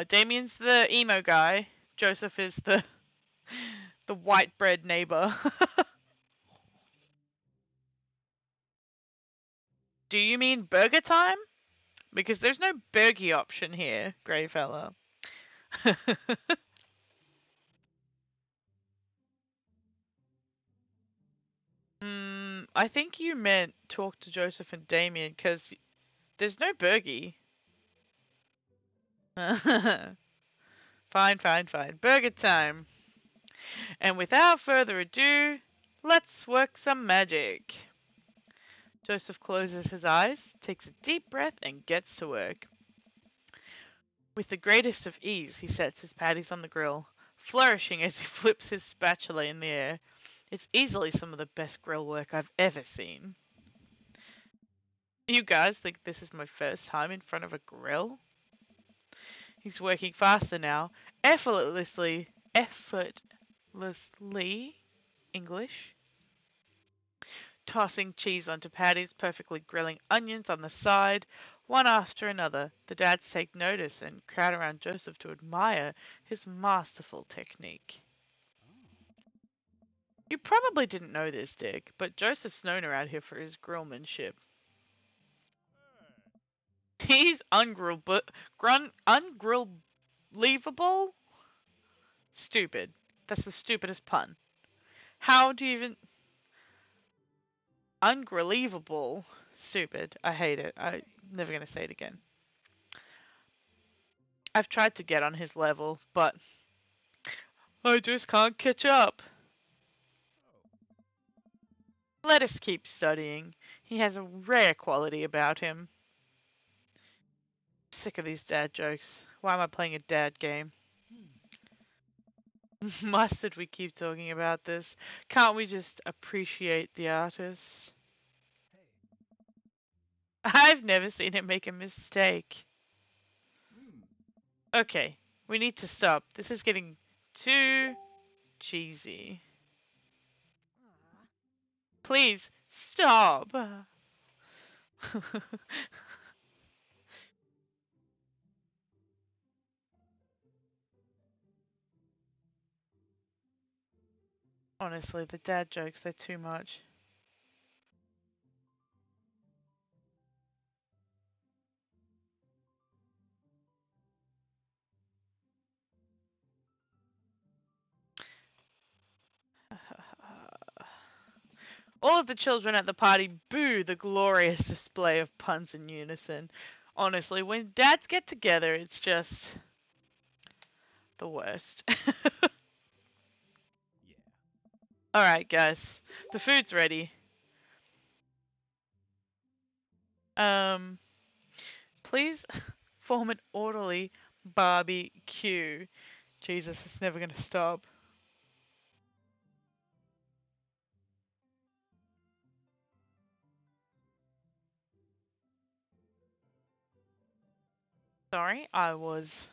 Damien's the emo guy. Joseph is the white bread neighbor. Do you mean burger time? Because there's no burgie option here, grey fella. I think you meant talk to Joseph and Damien, because there's no burgie. Fine, fine, fine. Burger time. And without further ado, let's work some magic. Joseph closes his eyes, takes a deep breath, and gets to work. With the greatest of ease, he sets his patties on the grill, flourishing as he flips his spatula in the air. It's easily some of the best grill work I've ever seen. You guys think this is my first time in front of a grill? He's working faster now, effortlessly, English, tossing cheese onto patties, perfectly grilling onions on the side, one after another. The dads take notice and crowd around Joseph to admire his masterful technique. You probably didn't know this, Dick, but Joseph's known around here for his grillmanship. He's ungrill, but ungrill-leavable? Stupid. That's the stupidest pun. How do you even... Unbelievable. Stupid. I hate it. I'm never going to say it again. I've tried to get on his level, but I just can't catch up. Let us keep studying. He has a rare quality about him. Sick of these dad jokes. Why am I playing a dad game? Mustard, we keep talking about this. Can't we just appreciate the artist? I've never seen him make a mistake. Okay, we need to stop. This is getting too cheesy. Please, stop. Honestly, the dad jokes, they're too much. All of the children at the party boo the glorious display of puns in unison. Honestly, when dads get together, it's just the worst. Alright, guys. The food's ready. Please form an orderly barbecue. Jesus, it's never gonna stop. Sorry, I was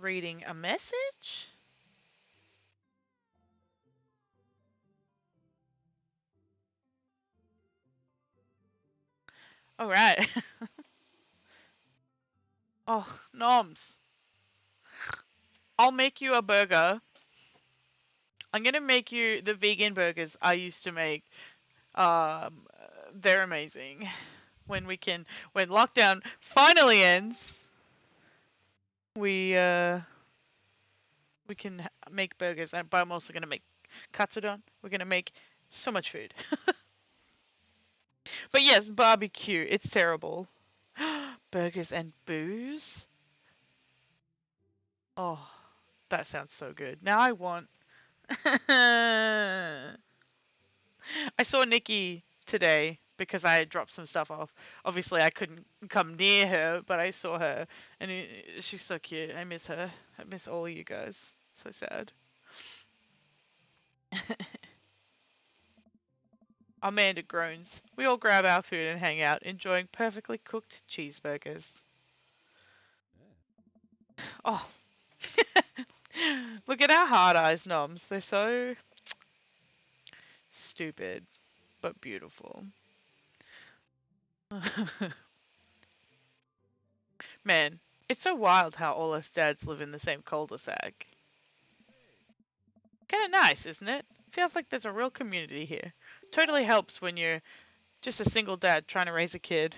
reading a message. Alright. Oh, Noms. I'll make you a burger. I'm gonna make you the vegan burgers I used to make. Um, they're amazing. When lockdown finally ends, we can make burgers, but I'm also gonna make katsudon. We're gonna make so much food. But yes, barbecue. It's terrible. Burgers and booze. Oh, that sounds so good. Now I want. I saw Nikki today because I had dropped some stuff off. Obviously, I couldn't come near her, but I saw her, and she's so cute. I miss her. I miss all of you guys. So sad. Amanda groans. We all grab our food and hang out, enjoying perfectly cooked cheeseburgers. Oh. Look at our hard eyes, Noms. They're so stupid, but beautiful. Man, it's so wild how all us dads live in the same cul-de-sac. Kinda nice, isn't it? Feels like there's a real community here. Totally helps when you're just a single dad trying to raise a kid.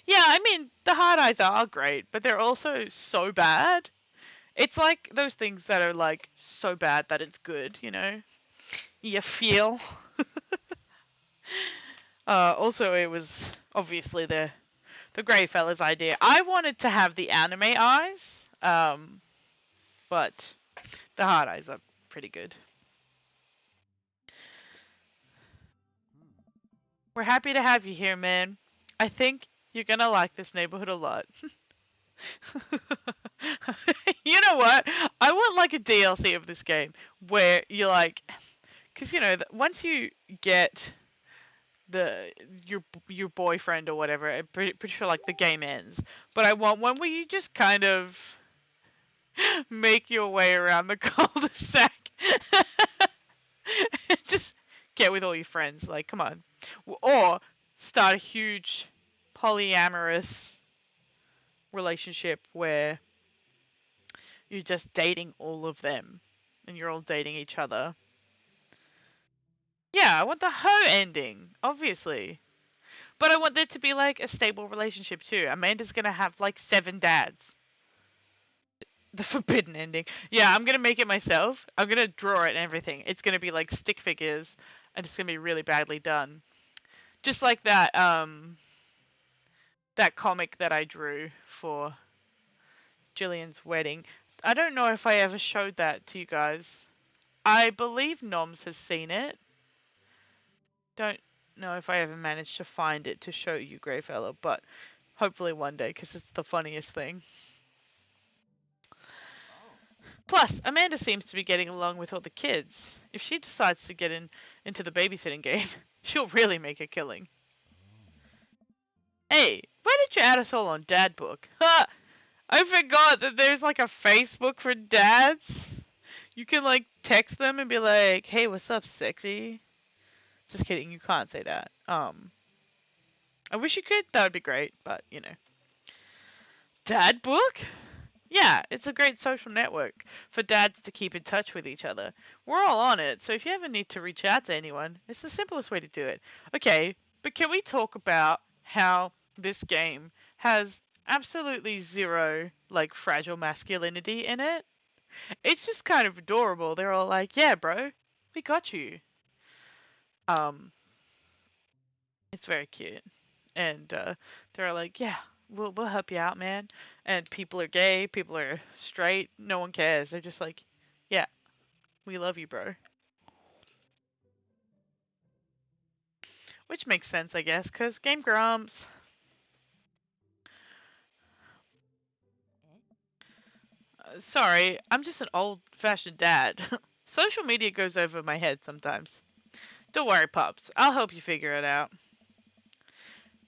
Yeah, I mean, the hard eyes are great, but they're also so bad. It's like those things that are like so bad that it's good, you know? You feel. Also, it was obviously the Grey Fella's idea. I wanted to have the anime eyes, but the hard eyes are pretty good. We're happy to have you here, man. I think you're gonna like this neighborhood a lot. You know what? I want like a DLC of this game where you're like, because you know, once you get the your boyfriend or whatever, I'm pretty sure like the game ends. But I want one where you just kind of make your way around the cul-de-sac. Just get with all your friends. Like, come on. Or start a huge polyamorous relationship where you're just dating all of them and you're all dating each other. Yeah, I want the hoe ending, obviously. But I want there to be like a stable relationship too. Amanda's gonna have like 7 dads. The forbidden ending. Yeah, I'm gonna make it myself. I'm gonna draw it and everything. It's gonna be like stick figures, and it's gonna be really badly done. Just like that comic that I drew for Jillian's wedding. I don't know if I ever showed that to you guys. I believe Noms has seen it. Don't know if I ever managed to find it to show you, Greyfella, but hopefully one day, because it's the funniest thing. Plus, Amanda seems to be getting along with all the kids. If she decides to get into the babysitting game, she'll really make a killing. Hey, why did you add us all on Dad Book? Ha! I forgot that there's like a Facebook for dads. You can like text them and be like, "Hey, what's up, sexy?" Just kidding, you can't say that. I wish you could. That would be great, but you know. Dad Book? Yeah, it's a great social network for dads to keep in touch with each other. We're all on it, so if you ever need to reach out to anyone, it's the simplest way to do it. Okay, but can we talk about how this game has absolutely zero, like, fragile masculinity in it? It's just kind of adorable. They're all like, yeah, bro, we got you. Um, it's very cute. And they're like, yeah, we'll help you out, man. And people are gay, people are straight, no one cares. They're just like, yeah, we love you, bro. Which makes sense, I guess, because Game Grumps. Sorry, I'm just an old-fashioned dad. Social media goes over my head sometimes. Don't worry, pups. I'll help you figure it out.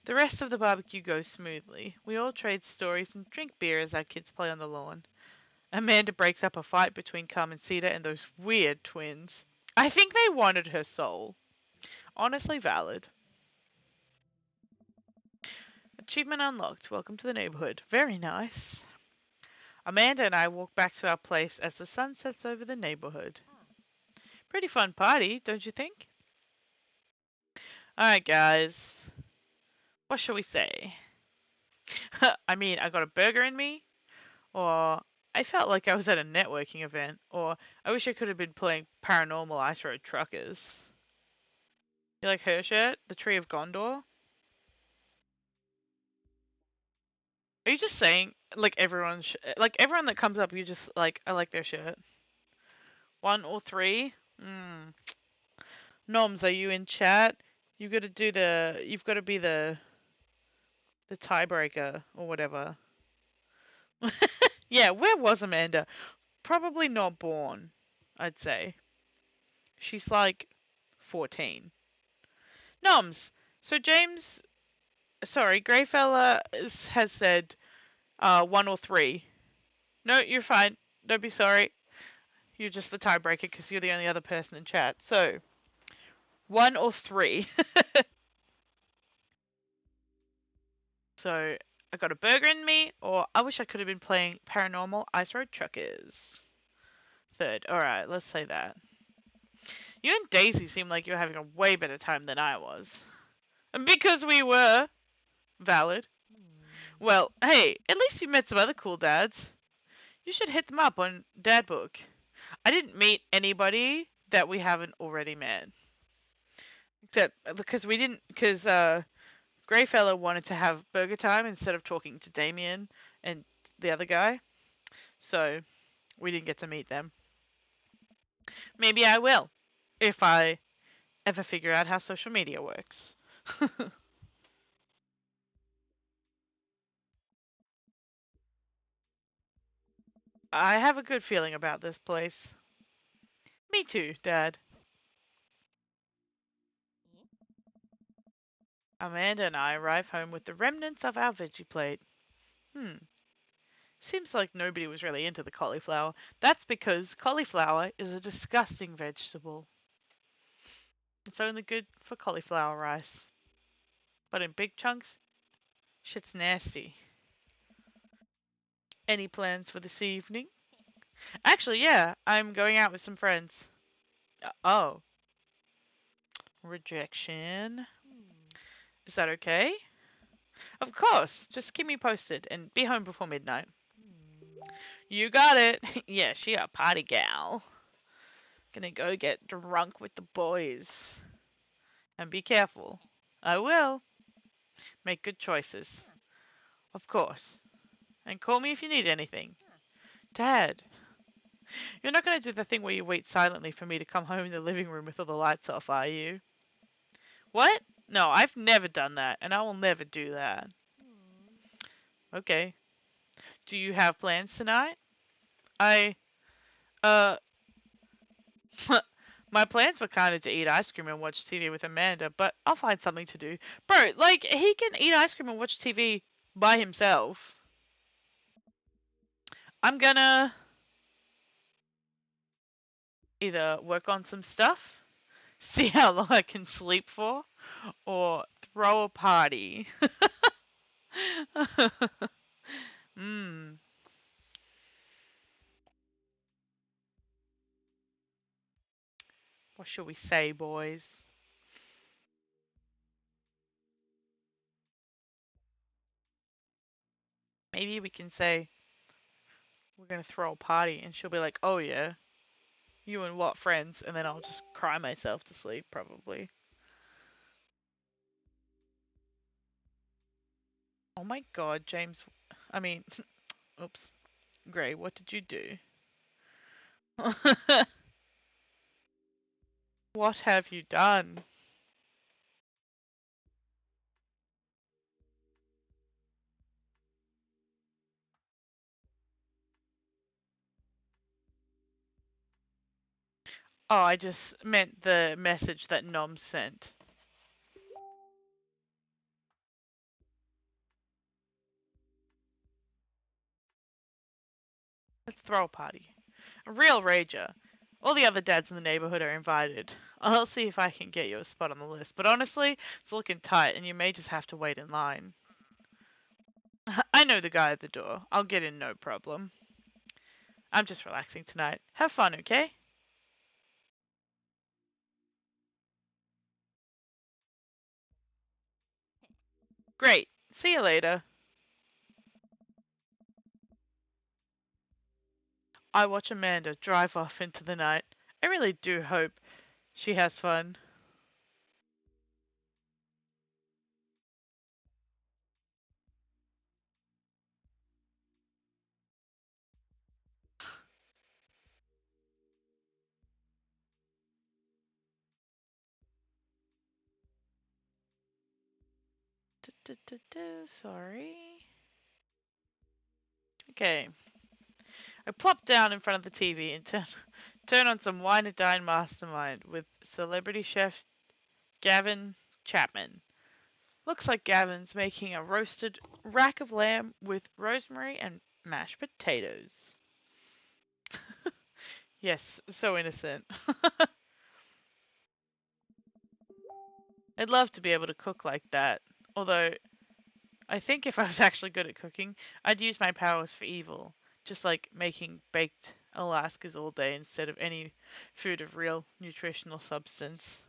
The rest of the barbecue goes smoothly. We all trade stories and drink beer as our kids play on the lawn. Amanda breaks up a fight between Carmencita and those weird twins. I think they wanted her soul. Honestly valid. Achievement unlocked. Welcome to the neighborhood. Very nice. Amanda and I walk back to our place as the sun sets over the neighborhood. Pretty fun party, don't you think? Alright, guys. What shall we say? I mean, I got a burger in me, or I felt like I was at a networking event, or I wish I could have been playing Paranormal Ice Road Truckers. You like her shirt? The Tree of Gondor? Are you just saying, like, everyone that comes up, you just, like, I like their shirt? One or three? Hmm. Noms, are you in chat? You've got to be the tiebreaker or whatever. Yeah, where was Amanda? Probably not born, I'd say. She's like 14. Noms. So James, sorry, Greyfella has said one or three. No, you're fine. Don't be sorry. You're just the tiebreaker because you're the only other person in chat. So, one or three. So, I got a burger in me, or I wish I could have been playing Paranormal Ice Road Truckers. Third. Alright, let's say that. You and Daisy seem like you're having a way better time than I was. And because we were. Valid. Well, hey, at least you met some other cool dads. You should hit them up on Dad Book. I didn't meet anybody that we haven't already met. Except because we didn't, because Greyfella wanted to have burger time instead of talking to Damien and the other guy. So we didn't get to meet them. Maybe I will, if I ever figure out how social media works. I have a good feeling about this place. Me too, Dad. Amanda and I arrive home with the remnants of our veggie plate. Seems like nobody was really into the cauliflower. That's because cauliflower is a disgusting vegetable. It's only good for cauliflower rice. But in big chunks, shit's nasty. Any plans for this evening? Actually, yeah, I'm going out with some friends. Oh, rejection. Is that okay? Of course, just keep me posted and be home before midnight. You got it. Yeah, she a party gal. Gonna go get drunk with the boys. And be careful. I will. Make good choices. Of course. And call me if you need anything. Dad, you're not gonna do the thing where you wait silently for me to come home in the living room with all the lights off, are you? What? No, I've never done that, and I will never do that. Okay. Do you have plans tonight? I, uh, my plans were kind of to eat ice cream and watch TV with Amanda, but I'll find something to do. Bro, like, he can eat ice cream and watch TV by himself. I'm gonna either work on some stuff, see how long I can sleep for, or throw a party. Hmm. What should we say, boys? Maybe we can say we're gonna throw a party, and she'll be like, "Oh yeah, you and what friends?" And then I'll just cry myself to sleep, probably. Oh my God, James. I mean, oops, Gray. What did you do? What have you done? Oh, I just meant the message that Nom sent. Let's throw a party. A real rager. All the other dads in the neighborhood are invited. I'll see if I can get you a spot on the list, but honestly, it's looking tight and you may just have to wait in line. I know the guy at the door. I'll get in no problem. I'm just relaxing tonight. Have fun, okay? Great. See you later. I watch Amanda drive off into the night. I really do hope she has fun. Sorry. Okay. I plop down in front of the TV and turn on some Wine and Dine Mastermind with celebrity chef Gavin Chapman. Looks like Gavin's making a roasted rack of lamb with rosemary and mashed potatoes. Yes, so innocent. I'd love to be able to cook like that. Although, I think if I was actually good at cooking, I'd use my powers for evil. Just like making baked Alaskas all day instead of any food of real nutritional substance.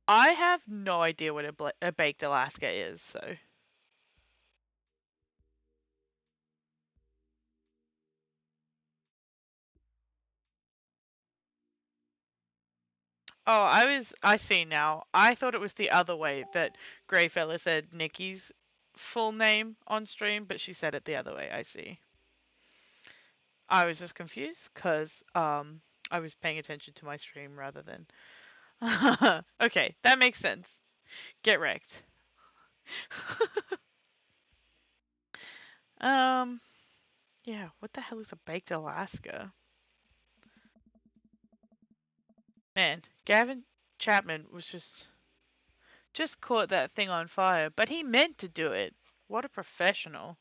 I have no idea what a baked Alaska is, so. Oh, I see now. I thought it was the other way that Greyfella said Nikki's full name on stream, but she said it the other way. I see. I was just confused because I was paying attention to my stream rather than. Okay, that makes sense. Get wrecked. um, yeah. What the hell is a baked Alaska? Man, Gavin Chapman was just caught that thing on fire, but he meant to do it. What a professional.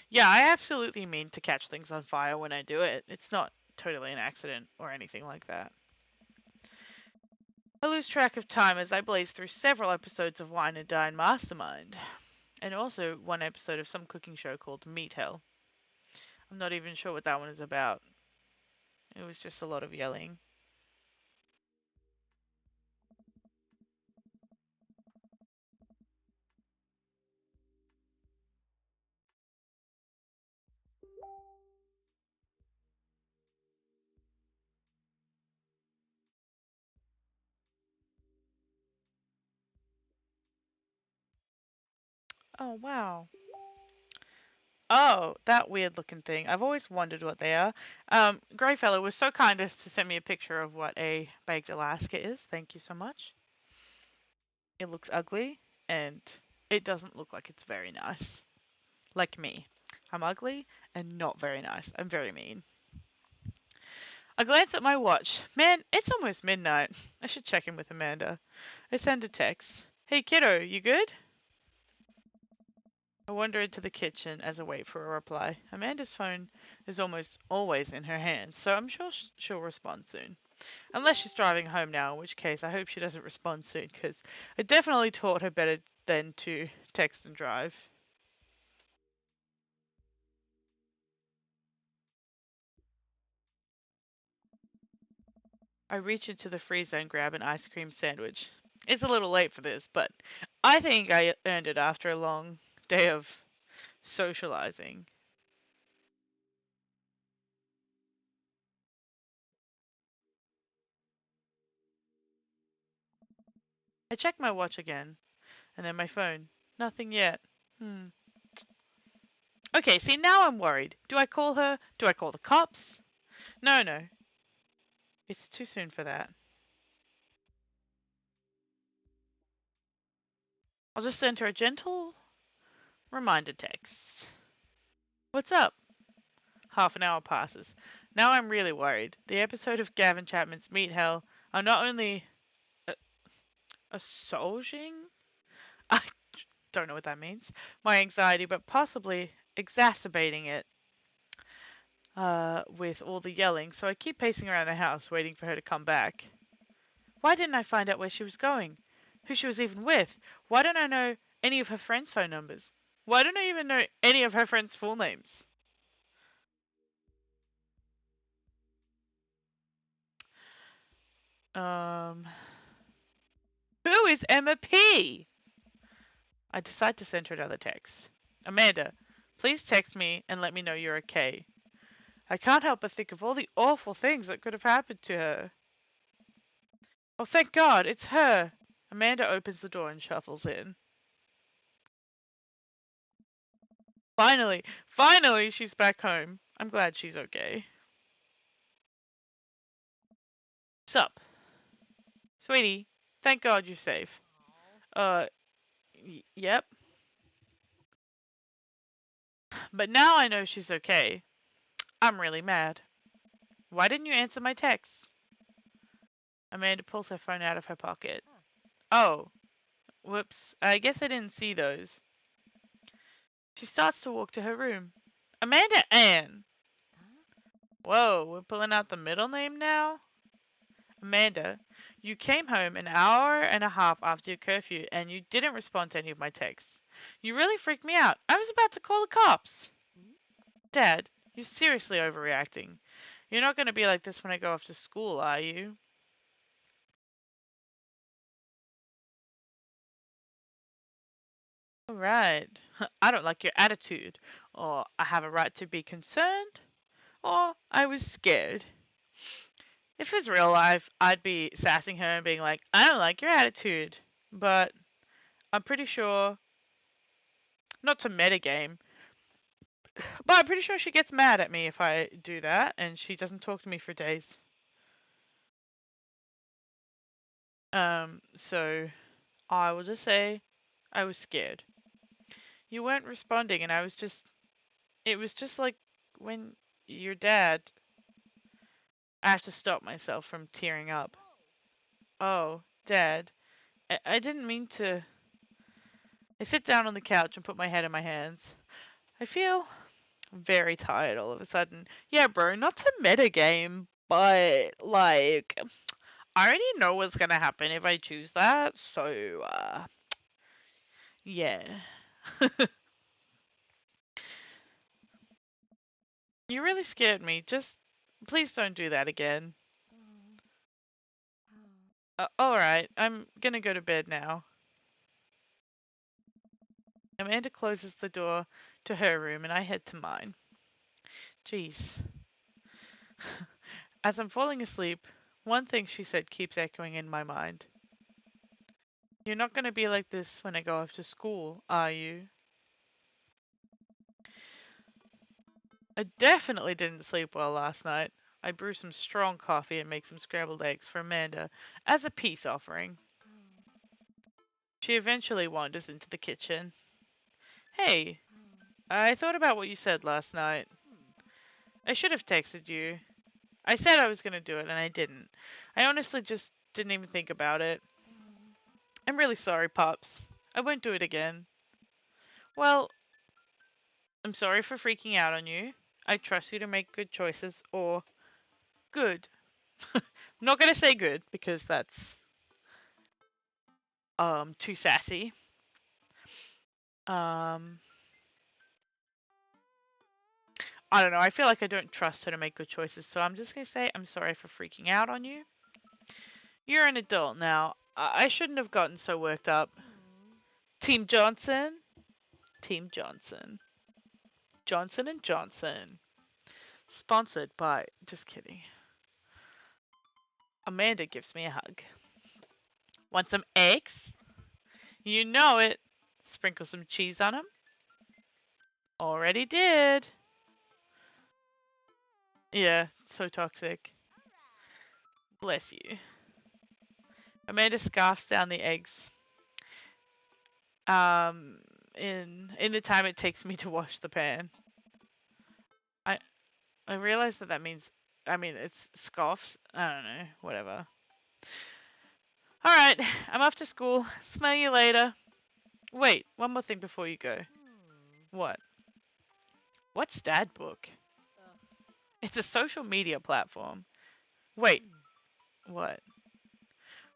Yeah, I absolutely mean to catch things on fire when I do it. It's not totally an accident or anything like that. I lose track of time as I blaze through several episodes of Wine and Dine Mastermind, and also one episode of some cooking show called Meat Hell. I'm not even sure what that one is about. It was just a lot of yelling. Oh, wow. Oh, that weird looking thing. I've always wondered what they are. Greyfellow was so kind as to send me a picture of what a baked Alaska is. Thank you so much. It looks ugly, and it doesn't look like it's very nice. Like me. I'm ugly and not very nice. I'm very mean. I glance at my watch. Man, it's almost midnight. I should check in with Amanda. I send a text. Hey kiddo, you good? I wander into the kitchen as I wait for a reply. Amanda's phone is almost always in her hand, so I'm sure she'll respond soon. Unless she's driving home now, in which case I hope she doesn't respond soon, because I definitely taught her better than to text and drive. I reach into the freezer and grab an ice cream sandwich. It's a little late for this, but I think I earned it after a long day of socializing. I check my watch again, and then my phone. Nothing yet. Hmm. Okay, see, now I'm worried. Do I call her? Do I call the cops? No, no. It's too soon for that. I'll just send her a gentle reminder text. What's up? Half an hour passes. Now I'm really worried. The episode of Gavin Chapman's Meet Hell are not only assuaging, I don't know what that means, my anxiety, but possibly exacerbating it with all the yelling, so I keep pacing around the house waiting for her to come back. Why didn't I find out where she was going? Who she was even with? Why don't I know any of her friends' phone numbers? Why don't I even know any of her friends' full names? Um, who is Emma P? I decide to send her another text. Amanda, please text me and let me know you're okay. I can't help but think of all the awful things that could have happened to her. Oh, thank God, it's her. Amanda opens the door and shuffles in. Finally, she's back home. I'm glad she's okay. Sup, sweetie? Thank God you're safe. Uh, yep. But now I know she's okay. I'm really mad. Why didn't you answer my texts? Amanda pulls her phone out of her pocket. Oh, whoops. I guess I didn't see those. She starts to walk to her room. Amanda Ann! Whoa, we're pulling out the middle name now? Amanda, you came home an hour and a half after your curfew and you didn't respond to any of my texts. You really freaked me out. I was about to call the cops. Dad, you're seriously overreacting. You're not going to be like this when I go off to school, are you? Alright. I don't like your attitude. Or I have a right to be concerned. Or I was scared. If it was real life, I'd be sassing her and being like, I don't like your attitude. But I'm pretty sure, not to metagame, but I'm pretty sure she gets mad at me if I do that and she doesn't talk to me for days. So I will just say I was scared. You weren't responding and it was just like when your dad, I have to stop myself from tearing up. Oh, Dad, I didn't mean to. I sit down on the couch and put my head in my hands. I feel very tired all of a sudden. Yeah, bro, not to metagame, but like, I already know what's gonna happen if I choose that, so, yeah. You really scared me. Just, please don't do that again. Alright, I'm gonna go to bed now. Amanda closes the door to her room and I head to mine. Jeez. As I'm falling asleep, one thing she said keeps echoing in my mind. You're not gonna be like this when I go off to school, are you? I definitely didn't sleep well last night. I brew some strong coffee and make some scrambled eggs for Amanda as a peace offering. She eventually wanders into the kitchen. Hey, I thought about what you said last night. I should have texted you. I said I was going to do it and I didn't. I honestly just didn't even think about it. I'm really sorry, Pops. I won't do it again. Well, I'm sorry for freaking out on you. I trust you to make good choices, or good. I'm not gonna say good because that's too sassy. Um I don't know. I feel like I don't trust her to make good choices, so I'm just gonna say I'm sorry for freaking out on you. You're an adult now. I shouldn't have gotten so worked up. Team Johnson. Team Johnson. Johnson and Johnson. Sponsored by. Just kidding. Amanda gives me a hug. Want some eggs? You know it. Sprinkle some cheese on them. Already did. Yeah, so toxic. Bless you. Amanda scarfs down the eggs. Um, in the time it takes me to wash the pan. I realize that means, I mean, it's scoffs. I don't know, whatever. Alright, I'm off to school. Smell you later. Wait, one more thing before you go. What? What's Dad Book? It's a social media platform. Wait, what?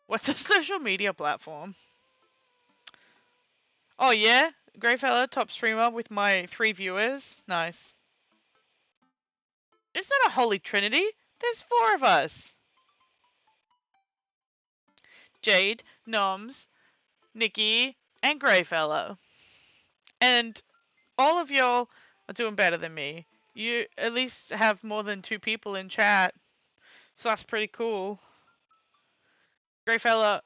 What's a social media platform? Oh yeah? Greyfella, top streamer with my 3 viewers. Nice. It's not a holy trinity. There's 4 of us. Jade, Noms, Nikki, and Greyfellow. And all of y'all are doing better than me. You at least have more than 2 people in chat. So that's pretty cool. Greyfella,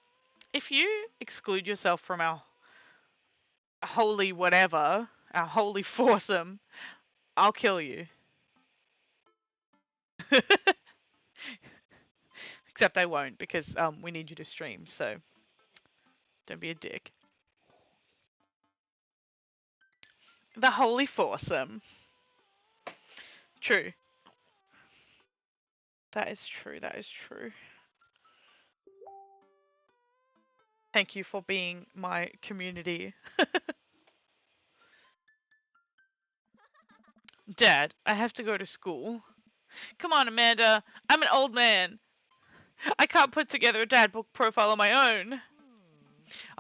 if you exclude yourself from our holy whatever, our holy foursome, I'll kill you. Except I won't because we need you to stream, so don't be a dick. The holy foursome. True. That is true. That is true. Thank you for being my community. Dad, I have to go to school. Come on, Amanda. I'm an old man. I can't put together a dad book profile on my own.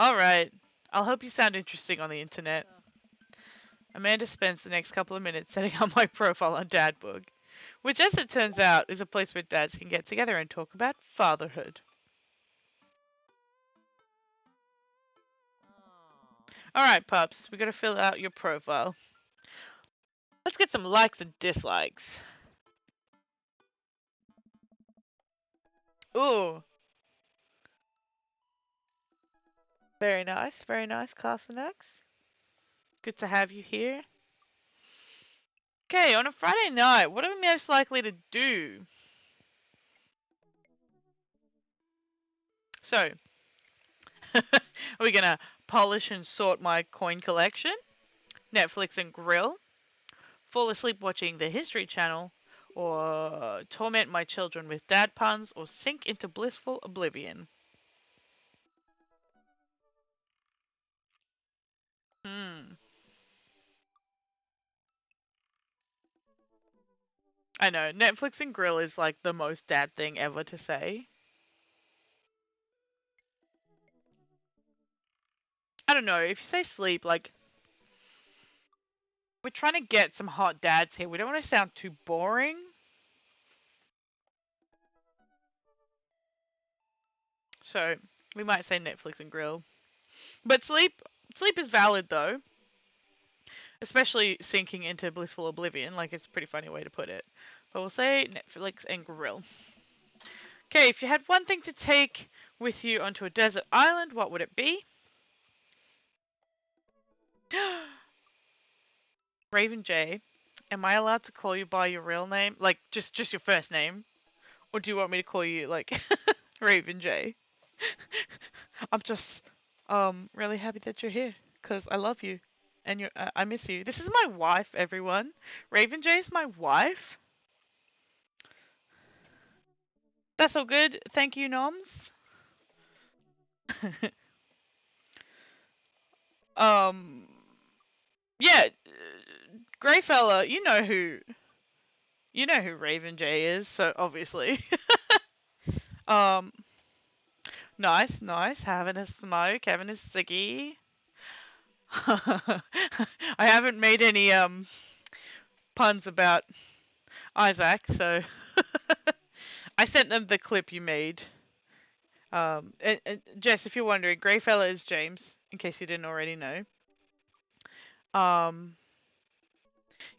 Alright. I'll hope you sound interesting on the internet. Amanda spends the next couple of minutes setting up my profile on Dadbook, which, as it turns out, is a place where dads can get together and talk about fatherhood. Alright, pups, we gotta fill out your profile. Let's get some likes and dislikes. Ooh. Very nice, Carson X. Good to have you here. Okay, on a Friday night, what are we most likely to do? So, are we gonna polish and sort my coin collection? Netflix and grill? Fall asleep watching the History Channel? Or torment my children with dad puns? Or sink into blissful oblivion? I know, Netflix and grill is like the most dad thing ever to say. I don't know, if you say sleep, like, we're trying to get some hot dads here. We don't want to sound too boring. So, we might say Netflix and grill. But sleep is valid though. Especially sinking into blissful oblivion, like it's a pretty funny way to put it. But we'll say Netflix and grill. Okay, if you had one thing to take with you onto a desert island, what would it be? Raven J. Am I allowed to call you by your real name? Like, just your first name? Or do you want me to call you, like, Raven J? I'm just, really happy that you're here. Because I love you. And I miss you. This is my wife, everyone. Raven J is my wife. That's all good. Thank you, Noms. um, yeah, Grey fella, you know who Raven J is, so obviously. um, nice, having a smoke, having a ciggy. I haven't made any puns about Isaac, so I sent them the clip you made. And Jess, if you're wondering, Greyfella is James, in case you didn't already know. Um,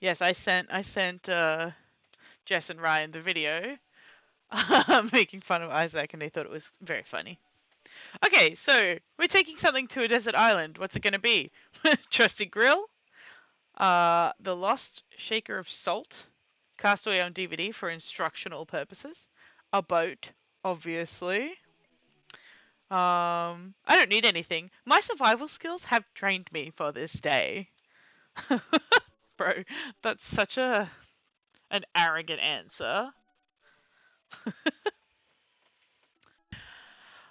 yes, I sent Jess and Ryan the video making fun of Isaac, and they thought it was very funny. Okay, so we're taking something to a desert island. What's it gonna be? Trusty Grill, The Lost Shaker of Salt, Castaway on DVD for instructional purposes, a boat, obviously. I don't need anything. My survival skills have trained me for this day. Bro, that's such an arrogant answer.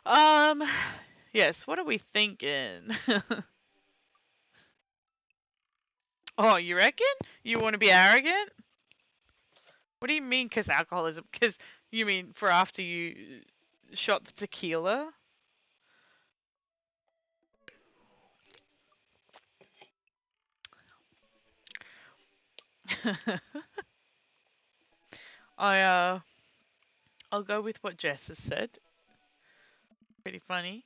Um, yes, what are we thinking? Oh, you reckon? You want to be arrogant? What do you mean, cause alcoholism? Cause you mean for after you shot the tequila? I I'll go with what Jess has said. Pretty funny.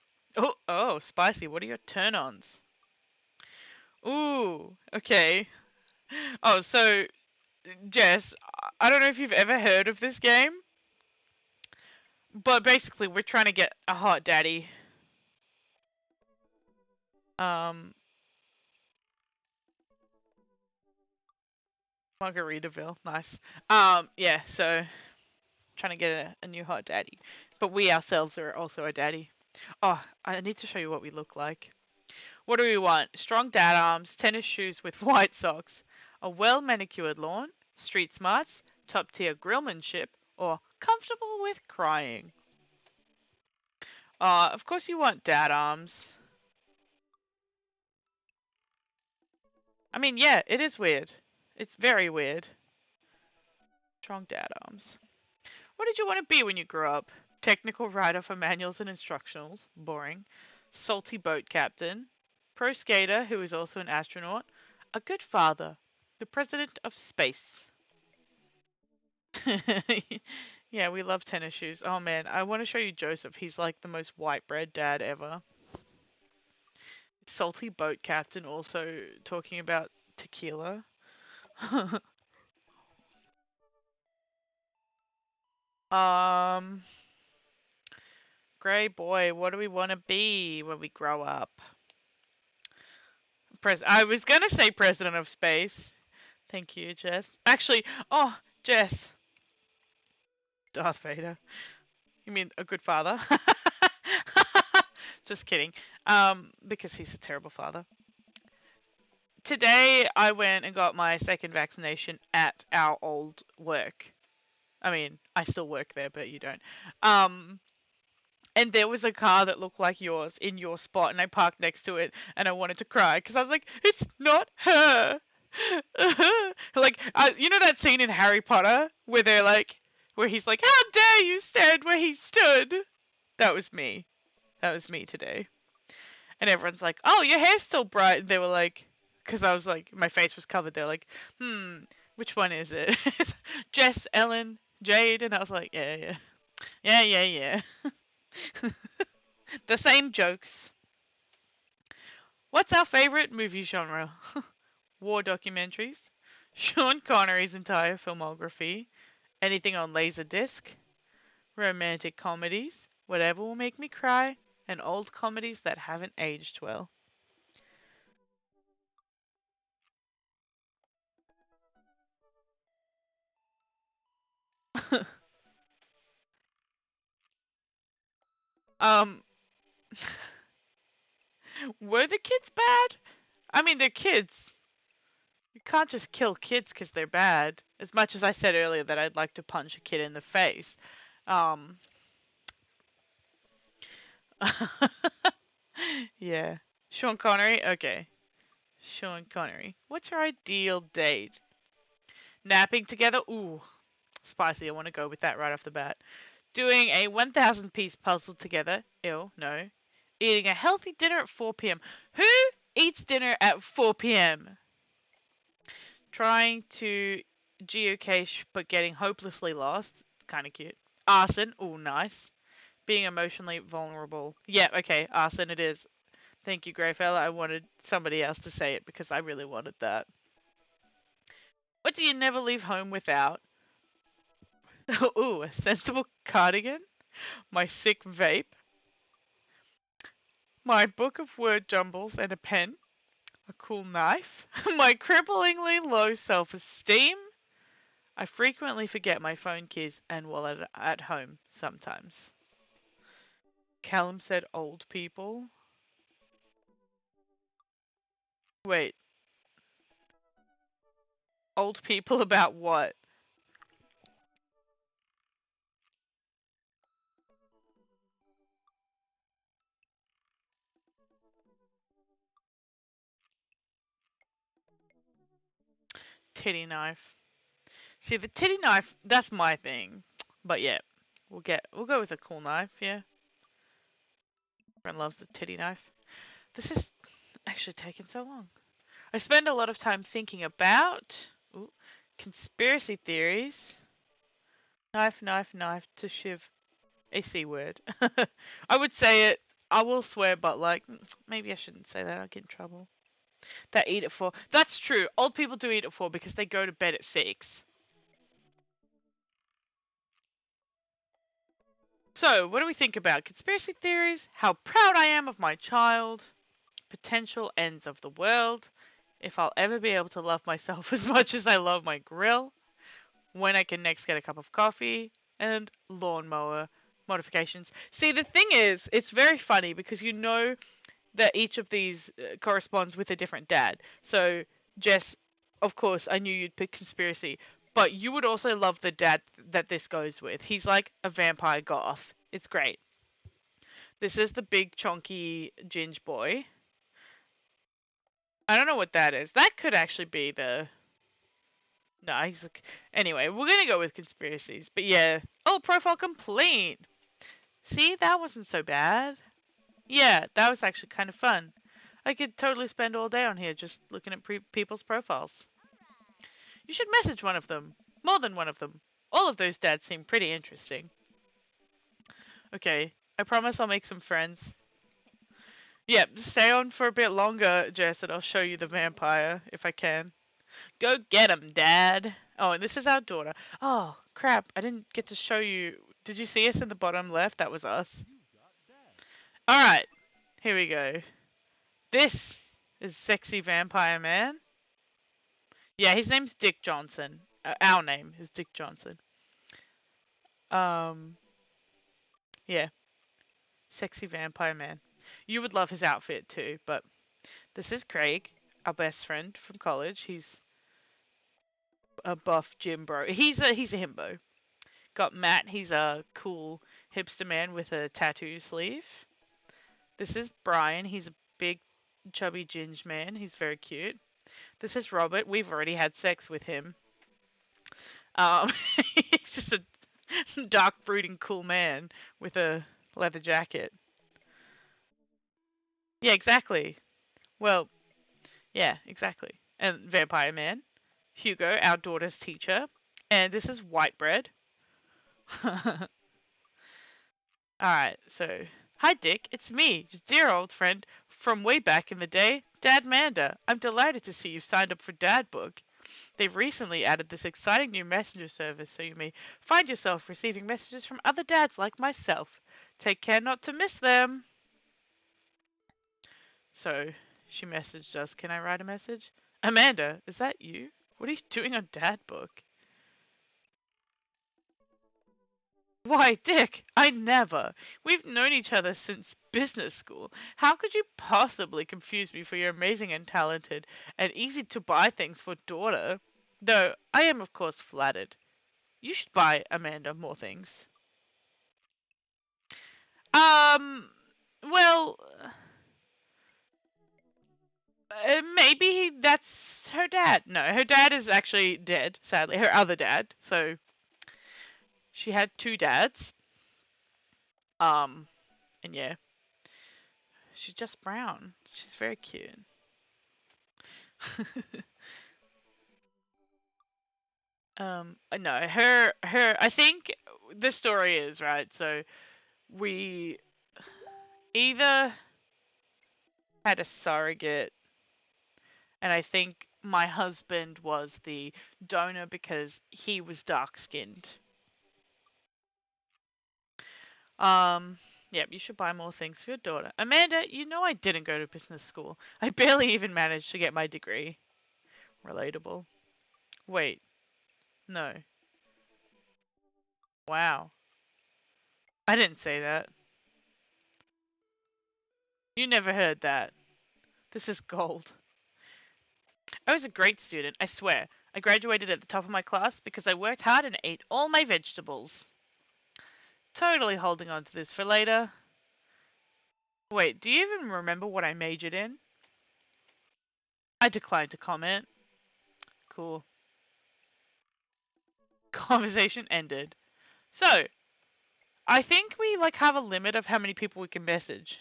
Oh, spicy. What are your turn-ons? Ooh, okay. Oh, so Jess, I don't know if you've ever heard of this game, but basically we're trying to get a hot daddy. Um, Margaritaville, nice. Yeah, so trying to get a new hot daddy, but we ourselves are also a daddy. Oh, I need to show you what we look like. What do we want? Strong dad arms, tennis shoes with white socks, a well manicured lawn, street smarts, top tier grillmanship, or comfortable with crying? Of course you want dad arms. I mean, yeah, it is weird. It's very weird. Strong dad arms. What did you want to be when you grew up? Technical writer for manuals and instructionals. Boring. Salty boat captain. Pro skater who is also an astronaut. A good father. The president of space. Yeah, we love tennis shoes. Oh man, I want to show you Joseph. He's like the most white bread dad ever. Salty boat captain also talking about tequila. um, Gray boy, what do we want to be when we grow up? I was gonna say president of space. Thank you, Jess. Actually, oh, Jess. Darth Vader. You mean a good father? Just kidding. Because he's a terrible father. Today I went and got my second vaccination at our old work. I mean, I still work there, but you don't. Um, and there was a car that looked like yours in your spot, and I parked next to it, and I wanted to cry because I was like, "It's not her." Like, you know that scene in Harry Potter where they're like, where he's like, "How dare you stand where he stood?" That was me. That was me today. And everyone's like, "Oh, your hair's still bright." And they were like, because I was like, my face was covered. They're like, which one is it? Jess, Ellen, Jade, and I was like, yeah. The same jokes. What's our favorite movie genre? War documentaries, Sean Connery's entire filmography, anything on Laserdisc, romantic comedies, whatever will make me cry, and old comedies that haven't aged well. Um, were the kids bad? I mean, they're kids. You can't just kill kids because they're bad. As much as I said earlier that I'd like to punch a kid in the face. Um, yeah. Sean Connery? Okay. Sean Connery. What's your ideal date? Napping together? Ooh, spicy. I want to go with that right off the bat. Doing a 1,000 piece puzzle together? Ew, no. Eating a healthy dinner at 4 p.m. Who eats dinner at 4 p.m.? Trying to geocache but getting hopelessly lost. It's kind of cute. Arson? Ooh, nice. Being emotionally vulnerable. Yeah, okay, arson it is. Thank you, Greyfella. I wanted somebody else to say it because I really wanted that. What do you never leave home without? Ooh, a sensible cardigan? My sick vape? My book of word jumbles and a pen? A cool knife? My cripplingly low self-esteem? I frequently forget my phone keys and wallet at home sometimes. Callum said old people. Wait, old people about what? Titty knife. See, the titty knife, that's my thing. But yeah, we'll go with a cool knife, yeah. Everyone loves the titty knife. This is actually taking so long. I spend a lot of time thinking about ooh, conspiracy theories. Knife, knife, knife to shiv a C word. I would say it. I will swear, but like, maybe I shouldn't say that. I'll get in trouble. That eat at 4. That's true. Old people do eat at 4 because they go to bed at 6. So, what do we think about conspiracy theories? How proud I am of my child. Potential ends of the world. If I'll ever be able to love myself as much as I love my grill. When I can next get a cup of coffee. And lawnmower modifications. See, the thing is, it's very funny because you know that each of these corresponds with a different dad. So, Jess, of course, I knew you'd pick conspiracy, but you would also love the dad that this goes with. He's like a vampire goth. It's great. This is the big chonky ginge boy. I don't know what that is. That could actually be the. No, he's like. Anyway, we're gonna go with conspiracies. But yeah. Oh, profile complete. See, that wasn't so bad. Yeah, that was actually kind of fun. I could totally spend all day on here just looking at people's profiles. You should message one of them. More than one of them. All of those dads seem pretty interesting. Okay, I promise I'll make some friends. Yep, stay on for a bit longer, Jess, and I'll show you the vampire, if I can. Go get him, Dad! Oh, and this is our daughter. Oh, crap, I didn't get to show you. Did you see us in the bottom left? That was us. Alright, here we go. This is Sexy Vampire Man. Yeah, his name's Dick Johnson. Our name is Dick Johnson. Um, yeah, Sexy Vampire Man. You would love his outfit too, but this is Craig, our best friend from college. He's a buff gym bro. He's a himbo. Got Matt. He's a cool hipster man with a tattoo sleeve. This is Brian. He's a big chubby ginge man. He's very cute. This is Robert. We've already had sex with him. He's just a dark, brooding, cool man with a leather jacket. Yeah, exactly. Well, yeah, exactly. And Vampire Man, Hugo, our daughter's teacher, and this is Whitebread. Alright, so. Hi, Dick. It's me, your dear old friend from way back in the day, Dad Manda. I'm delighted to see you've signed up for Dad Book. They've recently added this exciting new messenger service so you may find yourself receiving messages from other dads like myself. Take care not to miss them. So, she messaged us. Can I write a message? Amanda, is that you? What are you doing on Dad Book? Why, Dick, I never. We've known each other since business school. How could you possibly confuse me for your amazing and talented and easy to buy things for daughter? Though I am, of course, flattered. You should buy Amanda more things. Um, well, maybe that's her dad. No, her dad is actually dead, sadly. Her other dad. So she had two dads. Um, and yeah, she's just brown. She's very cute. No, I think the story is right. So we either had a surrogate, and I think my husband was the donor because he was dark skinned. Um, yep, you should buy more things for your daughter. Amanda, you know I didn't go to business school. I barely even managed to get my degree. Relatable. Wait, no. Wow. I didn't say that. You never heard that. This is gold. I was a great student, I swear. I graduated at the top of my class because I worked hard and ate all my vegetables. Totally holding on to this for later. Wait, do you even remember what I majored in? I declined to comment. Cool. Conversation ended. So, I think we have a limit of how many people we can message.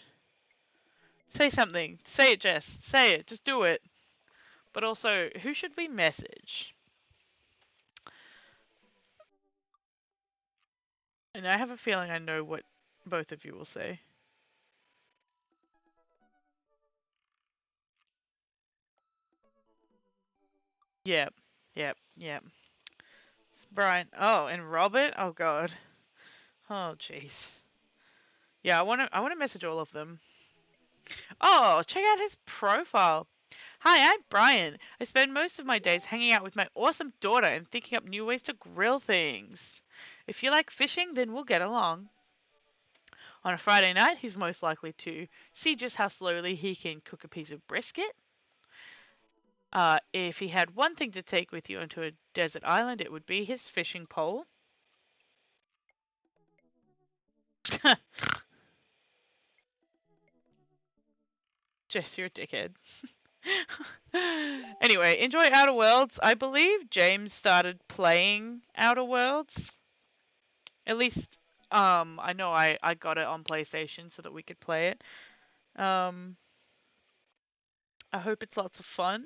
Say something. Say it, Jess. Say it. Just do it. But also, who should we message? And I have a feeling I know what both of you will say. Yep. Yep. Yep. It's Brian. Oh, and Robert? Oh god. Oh jeez. Yeah, I wanna message all of them. Oh, check out his profile. Hi, I'm Brian. I spend most of my days hanging out with my awesome daughter and thinking up new ways to grill things. If you like fishing, then we'll get along. On a Friday night, he's most likely to see just how slowly he can cook a piece of brisket. If he had one thing to take with you onto a desert island, it would be his fishing pole. Jess, you're a dickhead. Anyway, enjoy Outer Worlds. I believe James started playing Outer Worlds. At least, I know I got it on PlayStation so that we could play it. Um, I hope it's lots of fun,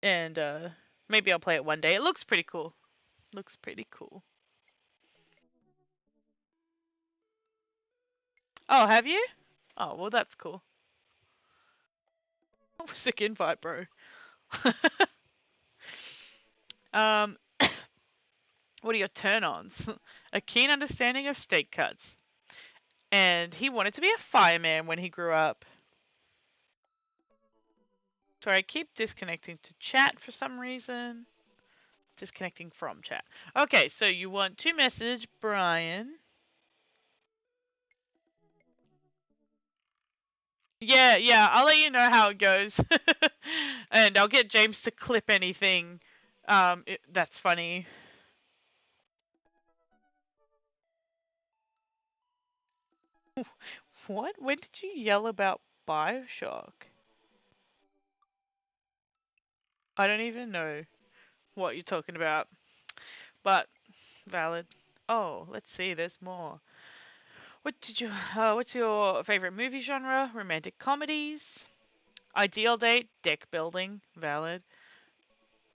and maybe I'll play it one day. It looks pretty cool. Looks pretty cool. Oh, have you? Oh, well, that's cool. Oh, sick invite, bro. um, what are your turn-ons? A keen understanding of steak cuts. And he wanted to be a fireman when he grew up. Sorry, I keep disconnecting to chat for some reason. Disconnecting from chat. Okay, so you want to message Brian. Yeah, I'll let you know how it goes. And I'll get James to clip anything. That's funny. What? When did you yell about Bioshock? I don't even know what you're talking about. But valid. Oh, let's see. There's more. What's your favorite movie genre? Romantic comedies. Ideal date? Deck building. Valid.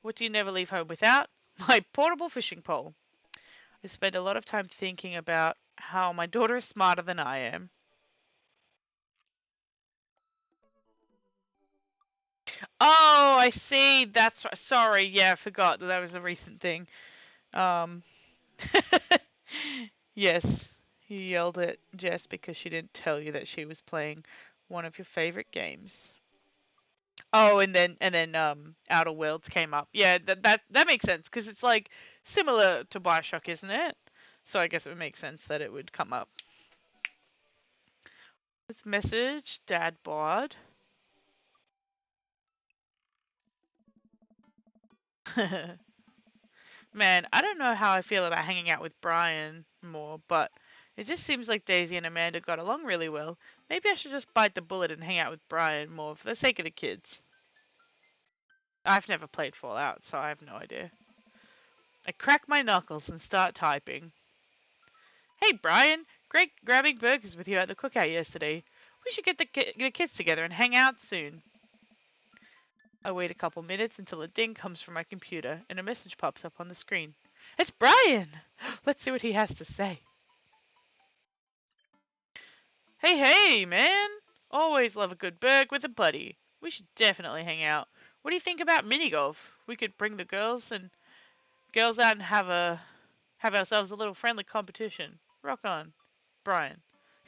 What do you never leave home without? My portable fishing pole. I spend a lot of time thinking about how my daughter is smarter than I am. Oh, I see. That's sorry. Yeah, I forgot that that was a recent thing. Um, yes, you yelled at Jess because she didn't tell you that she was playing one of your favorite games. Oh, and then Outer Worlds came up. Yeah, that makes sense because it's like similar to BioShock, isn't it? So I guess it would make sense that it would come up. This message, Dad bod. Man, I don't know how I feel about hanging out with Brian more, but it just seems like Daisy and Amanda got along really well. Maybe I should just bite the bullet and hang out with Brian more for the sake of the kids. I've never played Fallout, so I have no idea. I crack my knuckles and start typing. Hey Brian, great grabbing burgers with you at the cookout yesterday. We should get the kids together and hang out soon. I wait a couple minutes until a ding comes from my computer and a message pops up on the screen. It's Brian! Let's see what he has to say. Hey, man! Always love a good burg with a buddy. We should definitely hang out. What do you think about mini golf? We could bring the girls out and have ourselves a little friendly competition. Rock on. Brian.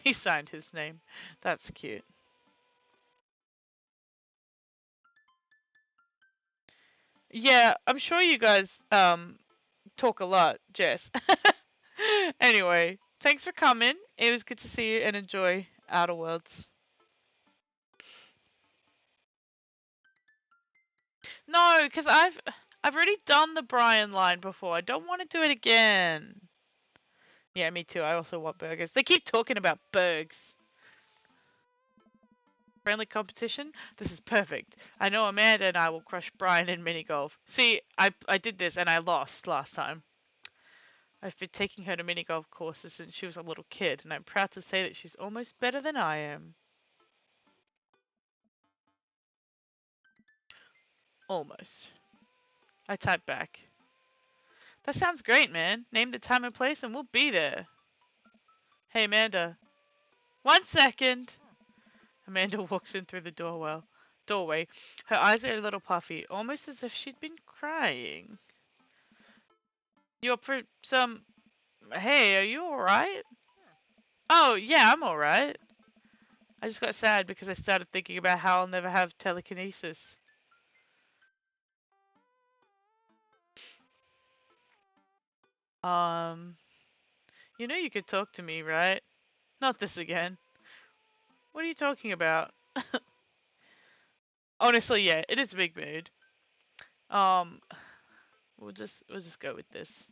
He signed his name. That's cute. Yeah, I'm sure you guys talk a lot, Jess. Anyway, thanks for coming. It was good to see you and enjoy Outer Worlds. No, because I've already done the Brian line before. I don't want to do it again. Yeah, me too. I also want burgers. They keep talking about burgers. Friendly competition? This is perfect. I know Amanda and I will crush Brian in mini golf. See, I did this and I lost last time. I've been taking her to mini golf courses since she was a little kid, and I'm proud to say that she's almost better than I am. Almost. I type back. That sounds great, man. Name the time and place and we'll be there. Hey, Amanda. 1 second. Amanda walks in through the doorway. Her eyes are a little puffy, almost as if she'd been crying. You up for some... Hey, are you alright? Oh, yeah, I'm alright. I just got sad because I started thinking about how I'll never have telekinesis. You know you could talk to me, right? Not this again. What are you talking about? Honestly, yeah, it is a big mood. Um, we'll just go with this.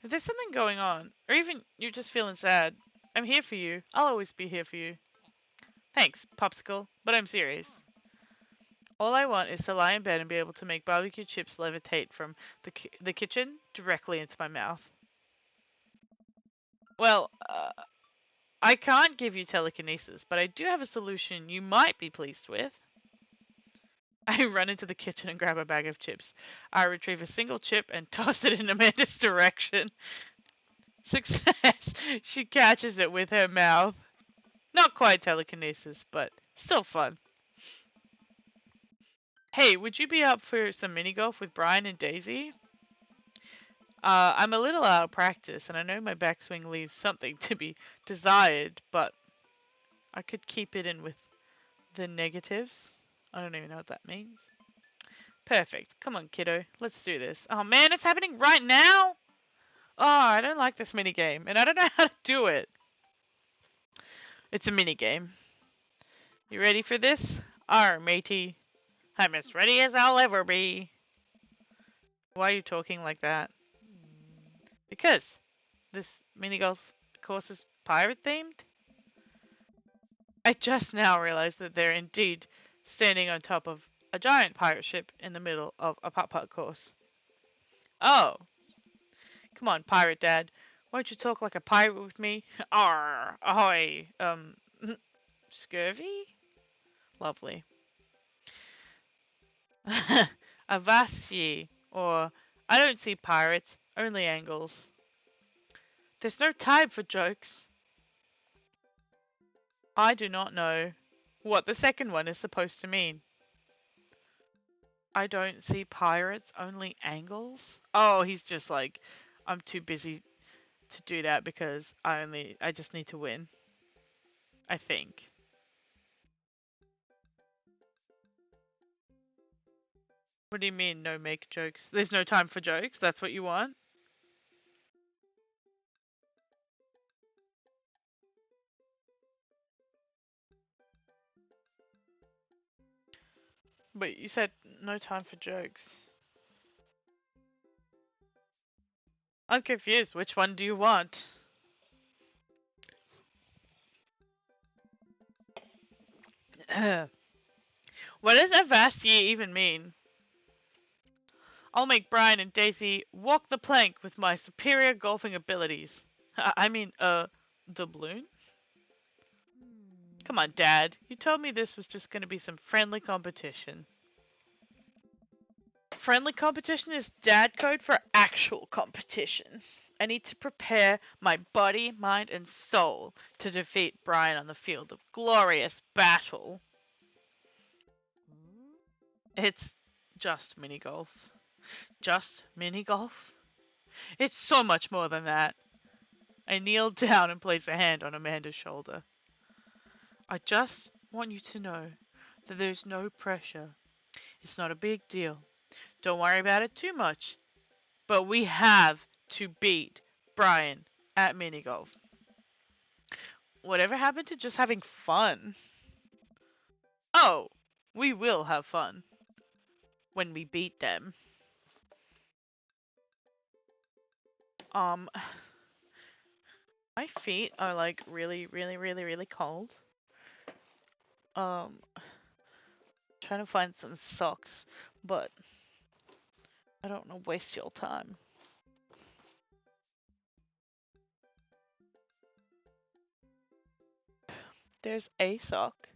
If there's something going on, or even you're just feeling sad, I'm here for you. I'll always be here for you. Thanks, Popsicle, but I'm serious. All I want is to lie in bed and be able to make barbecue chips levitate from the kitchen directly into my mouth. Well, I can't give you telekinesis, but I do have a solution you might be pleased with. I run into the kitchen and grab a bag of chips. I retrieve a single chip and toss it in Amanda's direction. Success! She catches it with her mouth. Not quite telekinesis, but still fun. Hey, would you be up for some mini golf with Brian and Daisy? I'm a little out of practice, and I know my backswing leaves something to be desired, but I could keep it in with the negatives. I don't even know what that means. Perfect. Come on, kiddo. Let's do this. Oh man, it's happening right now? Oh, I don't like this mini game, and I don't know how to do it. It's a mini game. You ready for this? Arr, matey. I'm as ready as I'll ever be. Why are you talking like that? Because this mini golf course is pirate themed? I just now realized that they're indeed standing on top of a giant pirate ship in the middle of a putt-putt course. Oh. Come on, pirate dad. Won't you talk like a pirate with me? Arr, ahoy, scurvy? Lovely. Avast or I don't see pirates, only angles. There's no time for jokes. I do not know what the second one is supposed to mean. I don't see pirates, only angles? Oh, he's just like, I'm too busy to do that because I just need to win. I think. What do you mean, no make jokes? There's no time for jokes? That's what you want? But you said no time for jokes. I'm confused. Which one do you want? What does Avastia even mean? I'll make Brian and Daisy walk the plank with my superior golfing abilities. I mean, doubloon? Come on, Dad. You told me this was just gonna be some friendly competition. Friendly competition is dad code for actual competition. I need to prepare my body, mind, and soul to defeat Brian on the field of glorious battle. It's just mini golf. Just mini golf? It's so much more than that. I kneel down and place a hand on Amanda's shoulder. I just want you to know that there's no pressure. It's not a big deal. Don't worry about it too much. But we have to beat Brian at mini golf. Whatever happened to just having fun? Oh, we will have fun when we beat them. My feet are like really, really, really, really cold. Trying to find some socks, but I don't want to waste your time. There's a sock.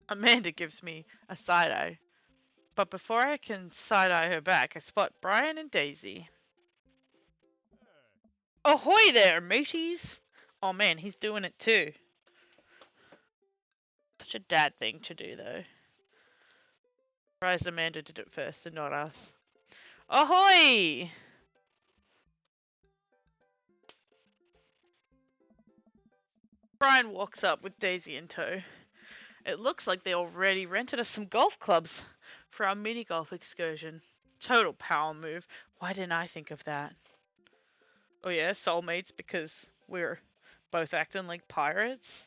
Amanda gives me a side eye. But before I can side eye her back, I spot Brian and Daisy. Ahoy there, mateys! Oh man, he's doing it too. Such a dad thing to do, though. Surprised Amanda did it first and not us. Ahoy! Brian walks up with Daisy in tow. It looks like they already rented us some golf clubs for our mini golf excursion. Total power move. Why didn't I think of that? Oh yeah, soulmates because we're both acting like pirates?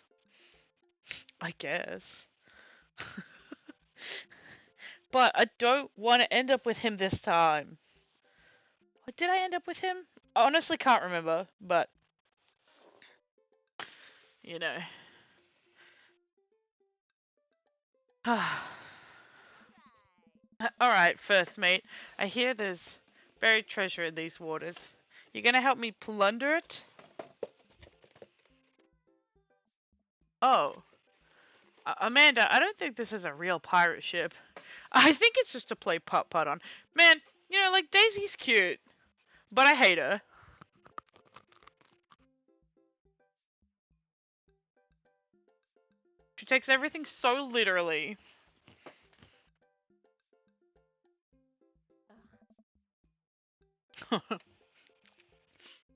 I guess. But I don't want to end up with him this time. Did I end up with him? I honestly can't remember, but you know. Alright, first mate. I hear there's buried treasure in these waters. You gonna help me plunder it? Oh. Amanda, I don't think this is a real pirate ship. I think it's just to play putt-putt on. Man, you know, like, Daisy's cute. But I hate her. She takes everything so literally.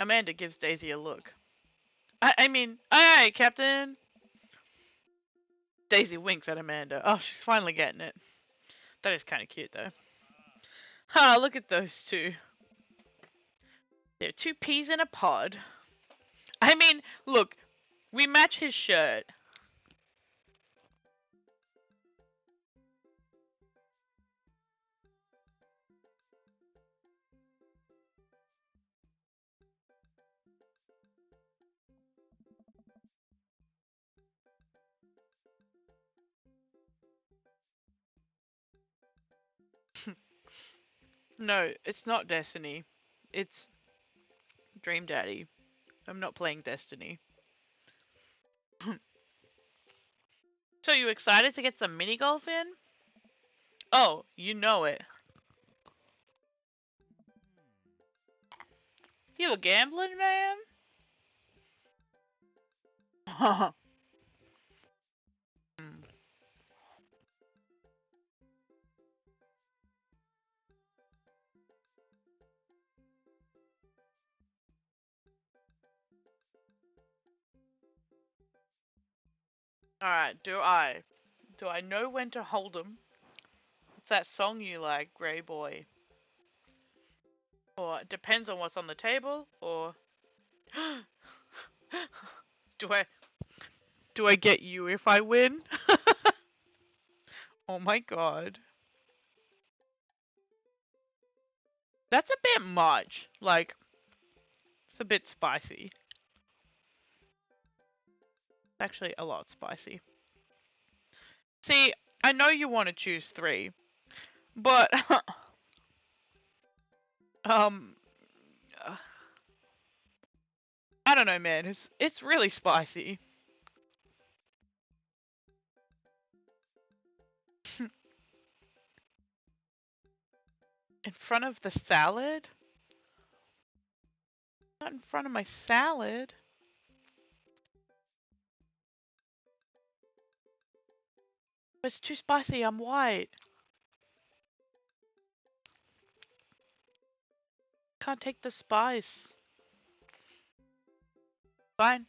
Amanda gives Daisy a look. I mean, aye, Captain. Daisy winks at Amanda. Oh, she's finally getting it. That is kind of cute, though. Ha, look at those two. They're two peas in a pod. I mean, look, we match his shirt. No, it's not Destiny. It's Dream Daddy. I'm not playing Destiny. So you excited to get some mini golf in? Oh, you know it. You a gambling man? Alright, do I? Do I know when to hold 'em? It's that song you like, Grey Boy. Or it depends on what's on the table, or do I get you if I win? Oh my god. That's a bit much. Like, it's a bit spicy. Actually, a lot spicy. See, I know you want to choose 3, but um, I don't know, man. It's really spicy. In front of the salad? Not in front of my salad. But it's too spicy. I'm white. Can't take the spice. Fine.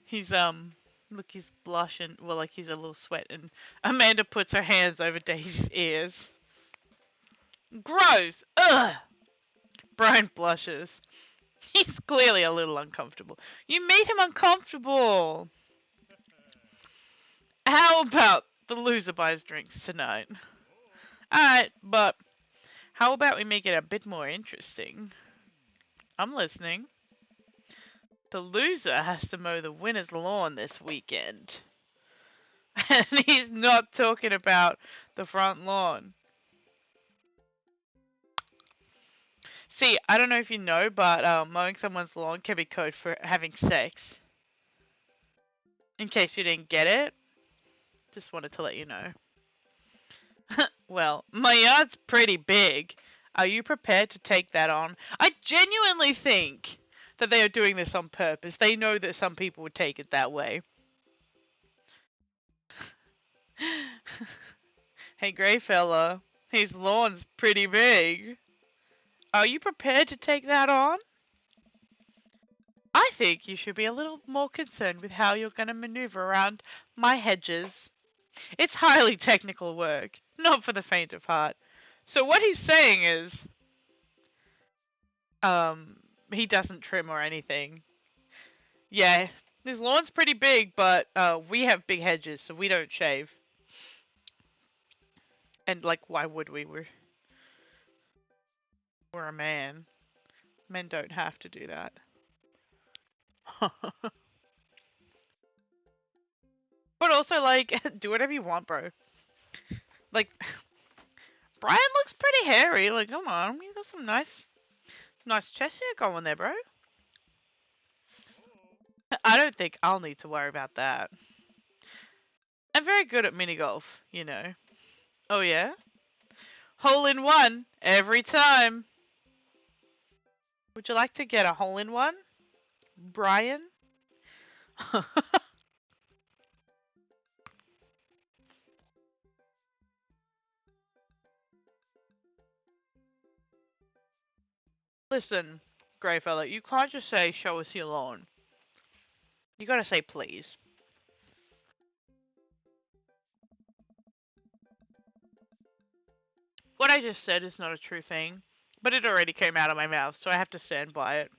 He's look, he's blushing. Well, like he's a little sweat, and Amanda puts her hands over Daisy's ears. Gross. Ugh. Brian blushes. He's clearly a little uncomfortable. You made him uncomfortable. How about the loser buys drinks tonight? Alright, but how about we make it a bit more interesting? I'm listening. The loser has to mow the winner's lawn this weekend. And he's not talking about the front lawn. See, I don't know if you know, but mowing someone's lawn can be code for having sex. In case you didn't get it, just wanted to let you know. Well, my yard's pretty big. Are you prepared to take that on? I genuinely think that they are doing this on purpose. They know that some people would take it that way. Hey, grey fella, his lawn's pretty big. Are you prepared to take that on? I think you should be a little more concerned with how you're going to maneuver around my hedges. It's highly technical work, not for the faint of heart. So what he's saying is, he doesn't trim or anything. Yeah, his lawn's pretty big, but we have big hedges, so we don't shave. And like, why would we? We're a man. Men don't have to do that. But also, like, do whatever you want, bro. Like, Brian looks pretty hairy. Like, come on, you got some nice chest hair going there, bro. I don't think I'll need to worry about that. I'm very good at mini golf, you know. Oh yeah? Hole in one every time. Would you like to get a hole in one, Brian? Listen, grey fella, you can't just say show us your lawn. You gotta say please. What I just said is not a true thing, but it already came out of my mouth, so I have to stand by it.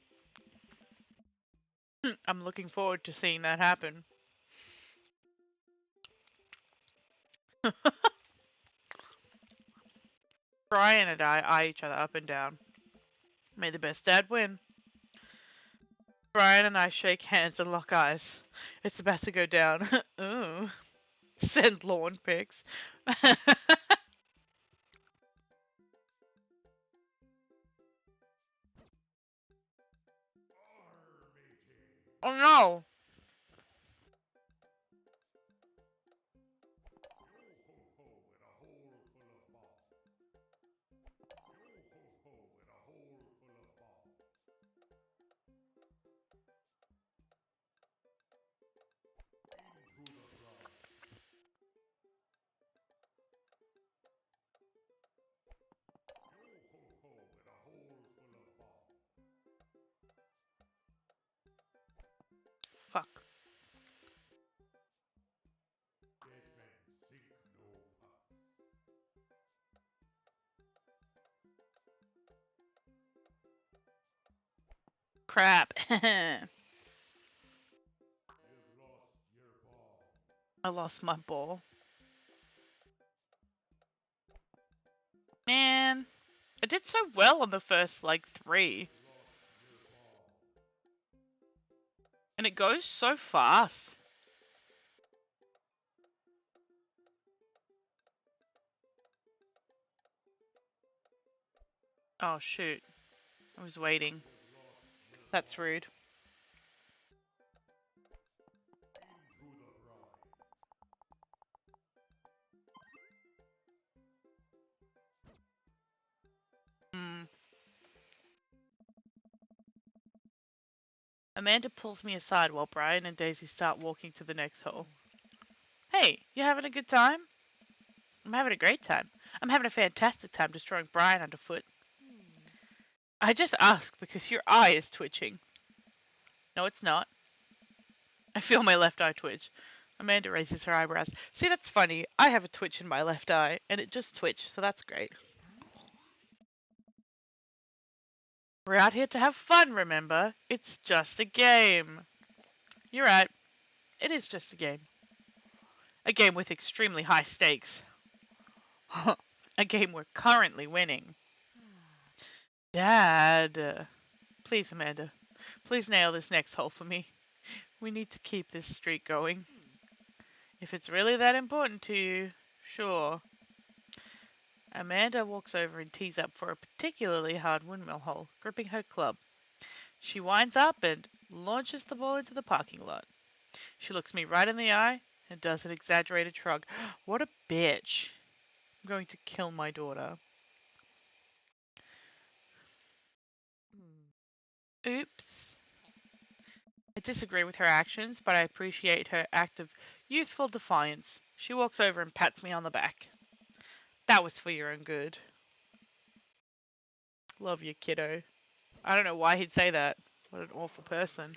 I'm looking forward to seeing that happen. Brian and I eye each other up and down. May the best dad win. Brian and I shake hands and lock eyes. It's about to go down. Ooh. Send lawn pics. Oh no! crap. I lost my ball. Man, I did so well on the first, like, 3. And it goes so fast. Oh, shoot. I was waiting. That's rude. Hmm. Amanda pulls me aside while Brian and Daisy start walking to the next hole. Hey, you having a good time? I'm having a great time. I'm having a fantastic time destroying Brian underfoot. I just asked because your eye is twitching. No, it's not. I feel my left eye twitch. Amanda raises her eyebrows. See, that's funny. I have a twitch in my left eye, and it just twitched, so that's great. We're out here to have fun, remember? It's just a game. You're right. It is just a game. A game with extremely high stakes. A game we're currently winning. Dad. Please, Amanda. Please nail this next hole for me. We need to keep this streak going. If it's really that important to you, sure. Amanda walks over and tees up for a particularly hard windmill hole, gripping her club. She winds up and launches the ball into the parking lot. She looks me right in the eye and does an exaggerated shrug. What a bitch. I'm going to kill my daughter. Oops. I disagree with her actions, but I appreciate her act of youthful defiance. She walks over and pats me on the back. That was for your own good. Love you, kiddo. I don't know why he'd say that. What an awful person.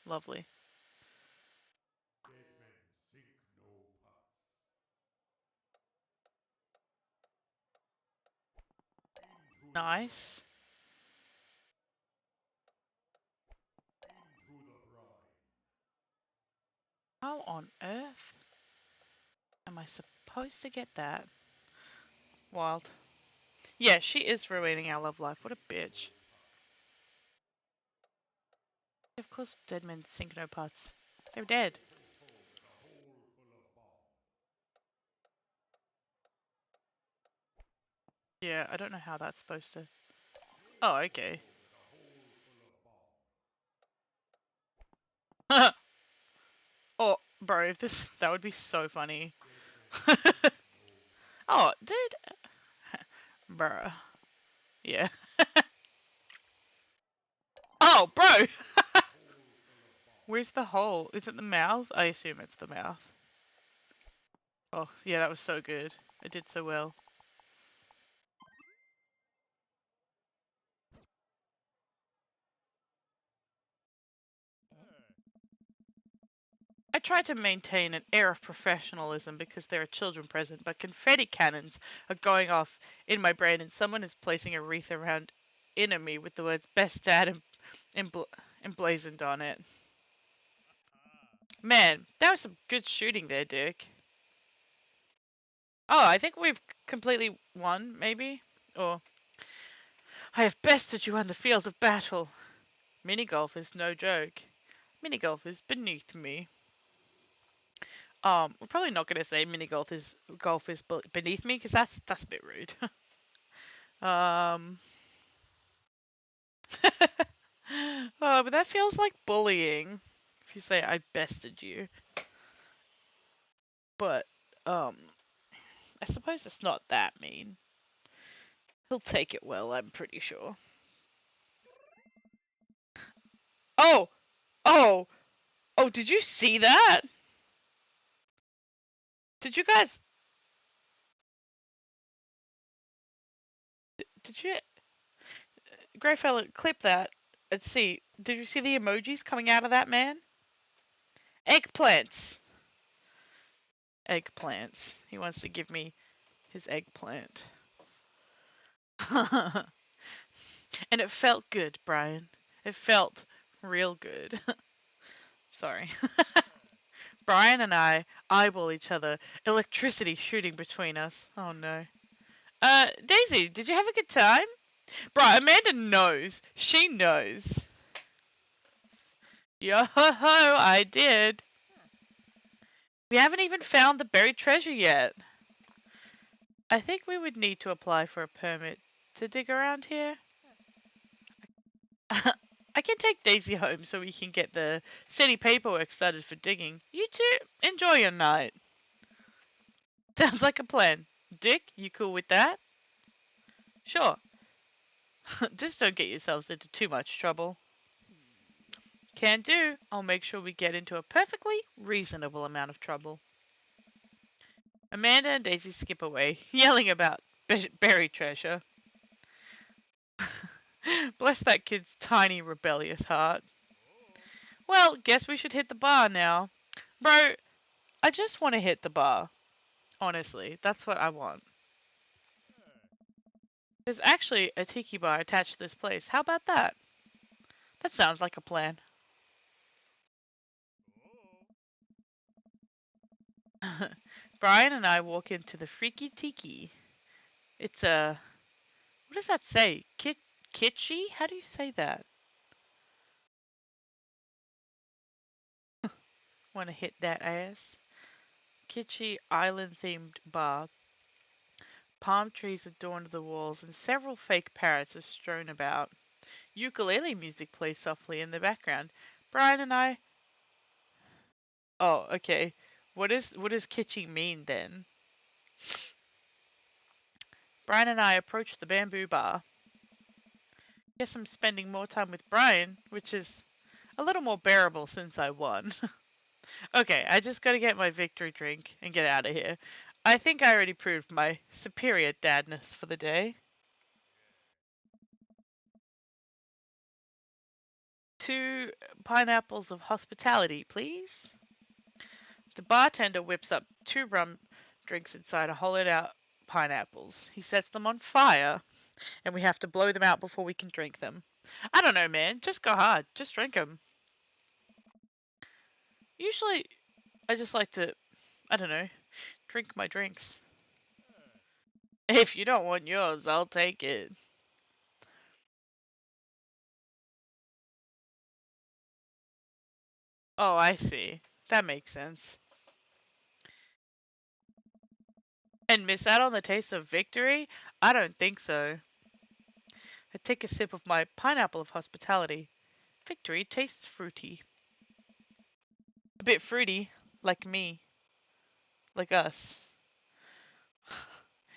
Lovely. Nice. How on earth am I supposed to get that? Wild. Yeah, she is ruining our love life. What a bitch. Of course, dead men sink no putts. They're dead. Yeah, I don't know how that's supposed to... Oh, okay. Oh, bro, that would be so funny. Oh, dude. Bruh. Yeah. Oh, bro! Where's the hole? Is it the mouth? I assume it's the mouth. Oh, yeah, that was so good. I did so well. I try to maintain an air of professionalism because there are children present, but confetti cannons are going off in my brain and someone is placing a wreath around inner me with the words best dad emblazoned on it. Man, that was some good shooting there, Dick. Oh, I think we've completely won, maybe? Or, I have bested you on the field of battle. Minigolf is no joke. Minigolf is beneath me. We're probably not going to say golf is beneath me because that's a bit rude. um, oh, but that feels like bullying. If you say I bested you, but I suppose it's not that mean. He'll take it well, I'm pretty sure. Oh, oh, oh! Did you see that? Did you guys? Did you? Grey fella, clip that. Let's see. Did you see the emojis coming out of that man? Eggplants. Eggplants. He wants to give me his eggplant. And it felt good, Brian. It felt real good. Sorry. Brian and I eyeball each other, electricity shooting between us. Oh no. Daisy, did you have a good time? Bro, Amanda knows. She knows. Yo ho ho, I did. We haven't even found the buried treasure yet. I think we would need to apply for a permit to dig around here. I can take Daisy home so we can get the city paperwork started for digging. You two, enjoy your night. Sounds like a plan. Dick, you cool with that? Sure. Just don't get yourselves into too much trouble. Can do. I'll make sure we get into a perfectly reasonable amount of trouble. Amanda and Daisy skip away, yelling about buried treasure. Bless that kid's tiny, rebellious heart. Well, guess we should hit the bar now. Bro, I just want to hit the bar. Honestly, that's what I want. There's actually a tiki bar attached to this place. How about that? That sounds like a plan. Brian and I walk into the Freaky Tiki. It's a... What does that say? Kitschy? How do you say that? Want to hit that ass? Kitschy island-themed bar. Palm trees adorn the walls and several fake parrots are strewn about. Ukulele music plays softly in the background. Brian and I... Oh, okay. What does kitschy mean then? Brian and I approach the bamboo bar. Guess I'm spending more time with Brian, which is a little more bearable since I won. Okay, I just gotta get my victory drink and get out of here. I think I already proved my superior dadness for the day. 2 pineapples of hospitality, please. The bartender whips up 2 rum drinks inside a hollowed out pineapples. He sets them on fire, and we have to blow them out before we can drink them. I don't know, man. Just go hard. Just drink them. Usually, I just like to, I don't know, drink my drinks. If you don't want yours, I'll take it. Oh, I see. That makes sense. And miss out on the taste of victory? I don't think so. I take a sip of my pineapple of hospitality. Victory tastes fruity. A bit fruity, like me, like us.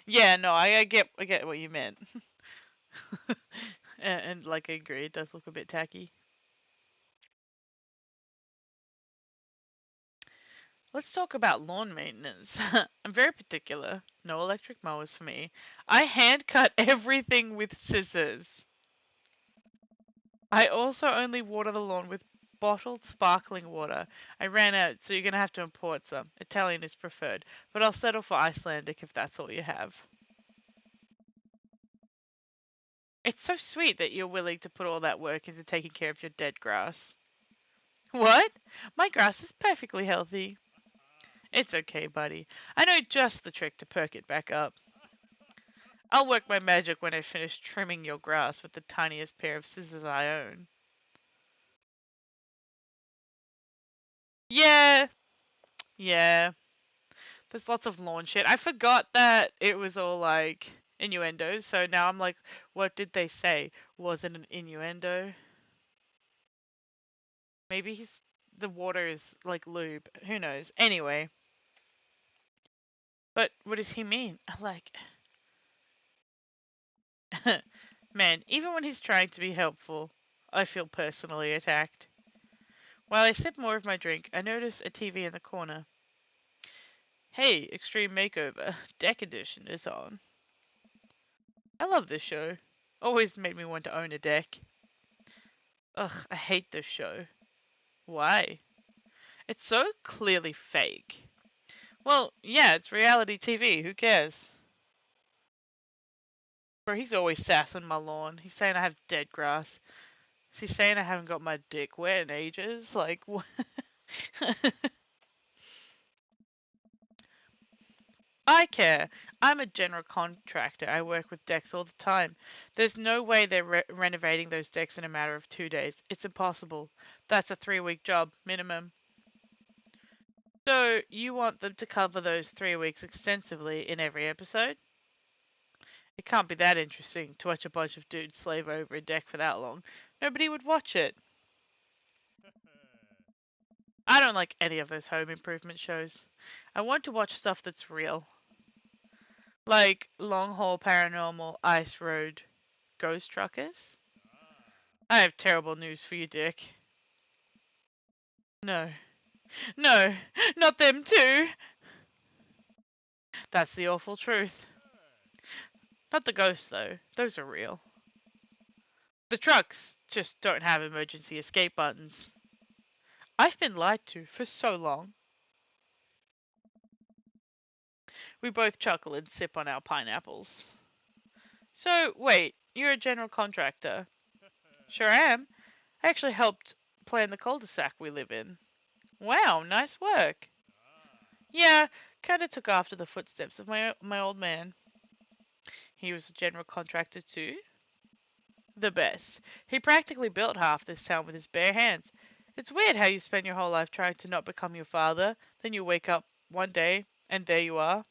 Yeah, no, I get what you meant. And like I agree, it does look a bit tacky. Let's talk about lawn maintenance. I'm very particular. No electric mowers for me. I hand cut everything with scissors. I also only water the lawn with bottled sparkling water. I ran out, so you're gonna have to import some. Italian is preferred, but I'll settle for Icelandic if that's all you have. It's so sweet that you're willing to put all that work into taking care of your dead grass. What? My grass is perfectly healthy. It's okay, buddy. I know just the trick to perk it back up. I'll work my magic when I finish trimming your grass with the tiniest pair of scissors I own. Yeah, yeah. There's lots of lawn shit. I forgot that it was all like innuendos, so now I'm like, what did they say? Was it an innuendo? Maybe the water is like lube. Who knows? Anyway, but what does he mean? Like, man, even when he's trying to be helpful, I feel personally attacked. While I sip more of my drink, I notice a TV in the corner. Hey, Extreme Makeover, Deck Edition is on. I love this show. Always made me want to own a deck. Ugh, I hate this show. Why? It's so clearly fake. Well, yeah, it's reality TV, who cares? Bro, he's always sassing my lawn. He's saying I have dead grass. Is he saying I haven't got my dick wet in ages? Like, what? I care. I'm a general contractor. I work with decks all the time. There's no way they're renovating those decks in a matter of 2 days. It's impossible. That's a 3-week job, minimum. So, you want them to cover those 3 weeks extensively in every episode? It can't be that interesting to watch a bunch of dudes slave over a deck for that long. Nobody would watch it. I don't like any of those home improvement shows. I want to watch stuff that's real. Like Long Haul Paranormal, Ice Road, Ghost Truckers. I have terrible news for you, Dick. No. No, not them too. That's the awful truth. Not the ghosts, though. Those are real. The trucks just don't have emergency escape buttons. I've been lied to for so long. We both chuckle and sip on our pineapples. So, wait, you're a general contractor? Sure am. I actually helped plan the cul-de-sac we live in. Wow, nice work. Yeah, kinda took after the footsteps of my old man. He was a general contractor too? The best. He practically built half this town with his bare hands. It's weird how you spend your whole life trying to not become your father, then you wake up one day and there you are.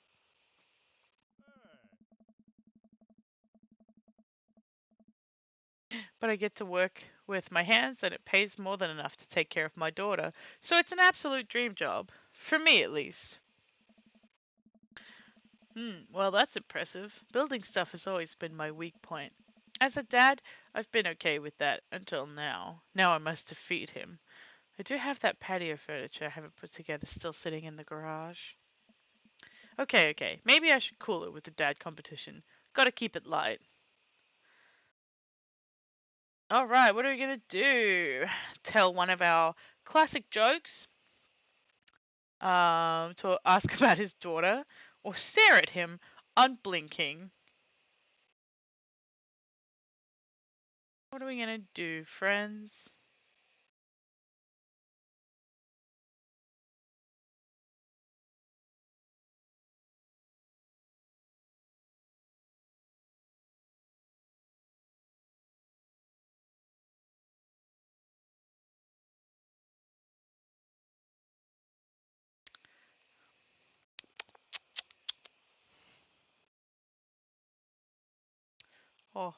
But I get to work with my hands and it pays more than enough to take care of my daughter. So it's an absolute dream job. For me, at least. Well, that's impressive. Building stuff has always been my weak point. As a dad, I've been okay with that until now. Now I must defeat him. I do have that patio furniture I haven't put together still sitting in the garage. Okay. Maybe I should cool it with the dad competition. Gotta keep it light. Alright, what are we gonna do? Tell one of our classic jokes? To ask about his daughter? Or stare at him, unblinking? What are we gonna do, friends? Oh,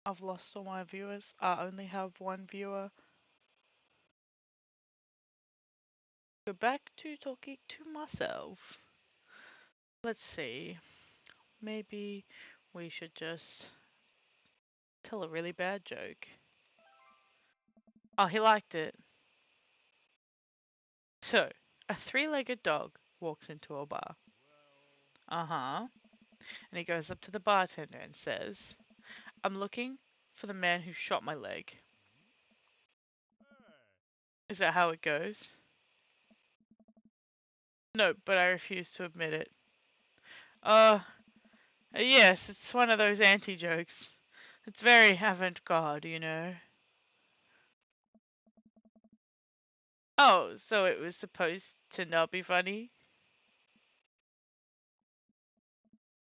I've lost all my viewers. I only have one viewer. Go back to talking to myself. Let's see. Maybe we should just tell a really bad joke. Oh, he liked it. So, a three-legged dog walks into a bar. Uh-huh. And he goes up to the bartender and says, I'm looking for the man who shot my leg. Is that how it goes? No, but I refuse to admit it. Uh, yes, it's one of those anti-jokes. It's very avant-garde, you know. Oh, so it was supposed to not be funny?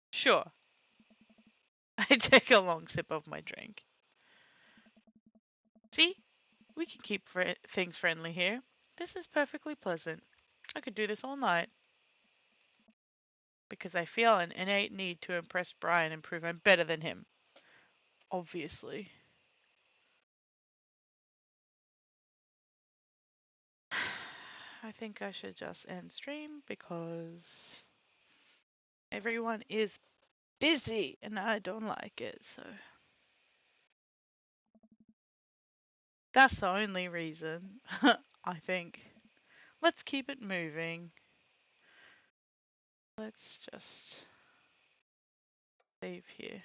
Sure. I take a long sip of my drink. See? We can keep things friendly here. This is perfectly pleasant. I could do this all night. Because I feel an innate need to impress Brian and prove I'm better than him. Obviously. I think I should just end stream because everyone is busy and I don't like it, so that's the only reason, I think. Let's keep it moving. Let's just save here.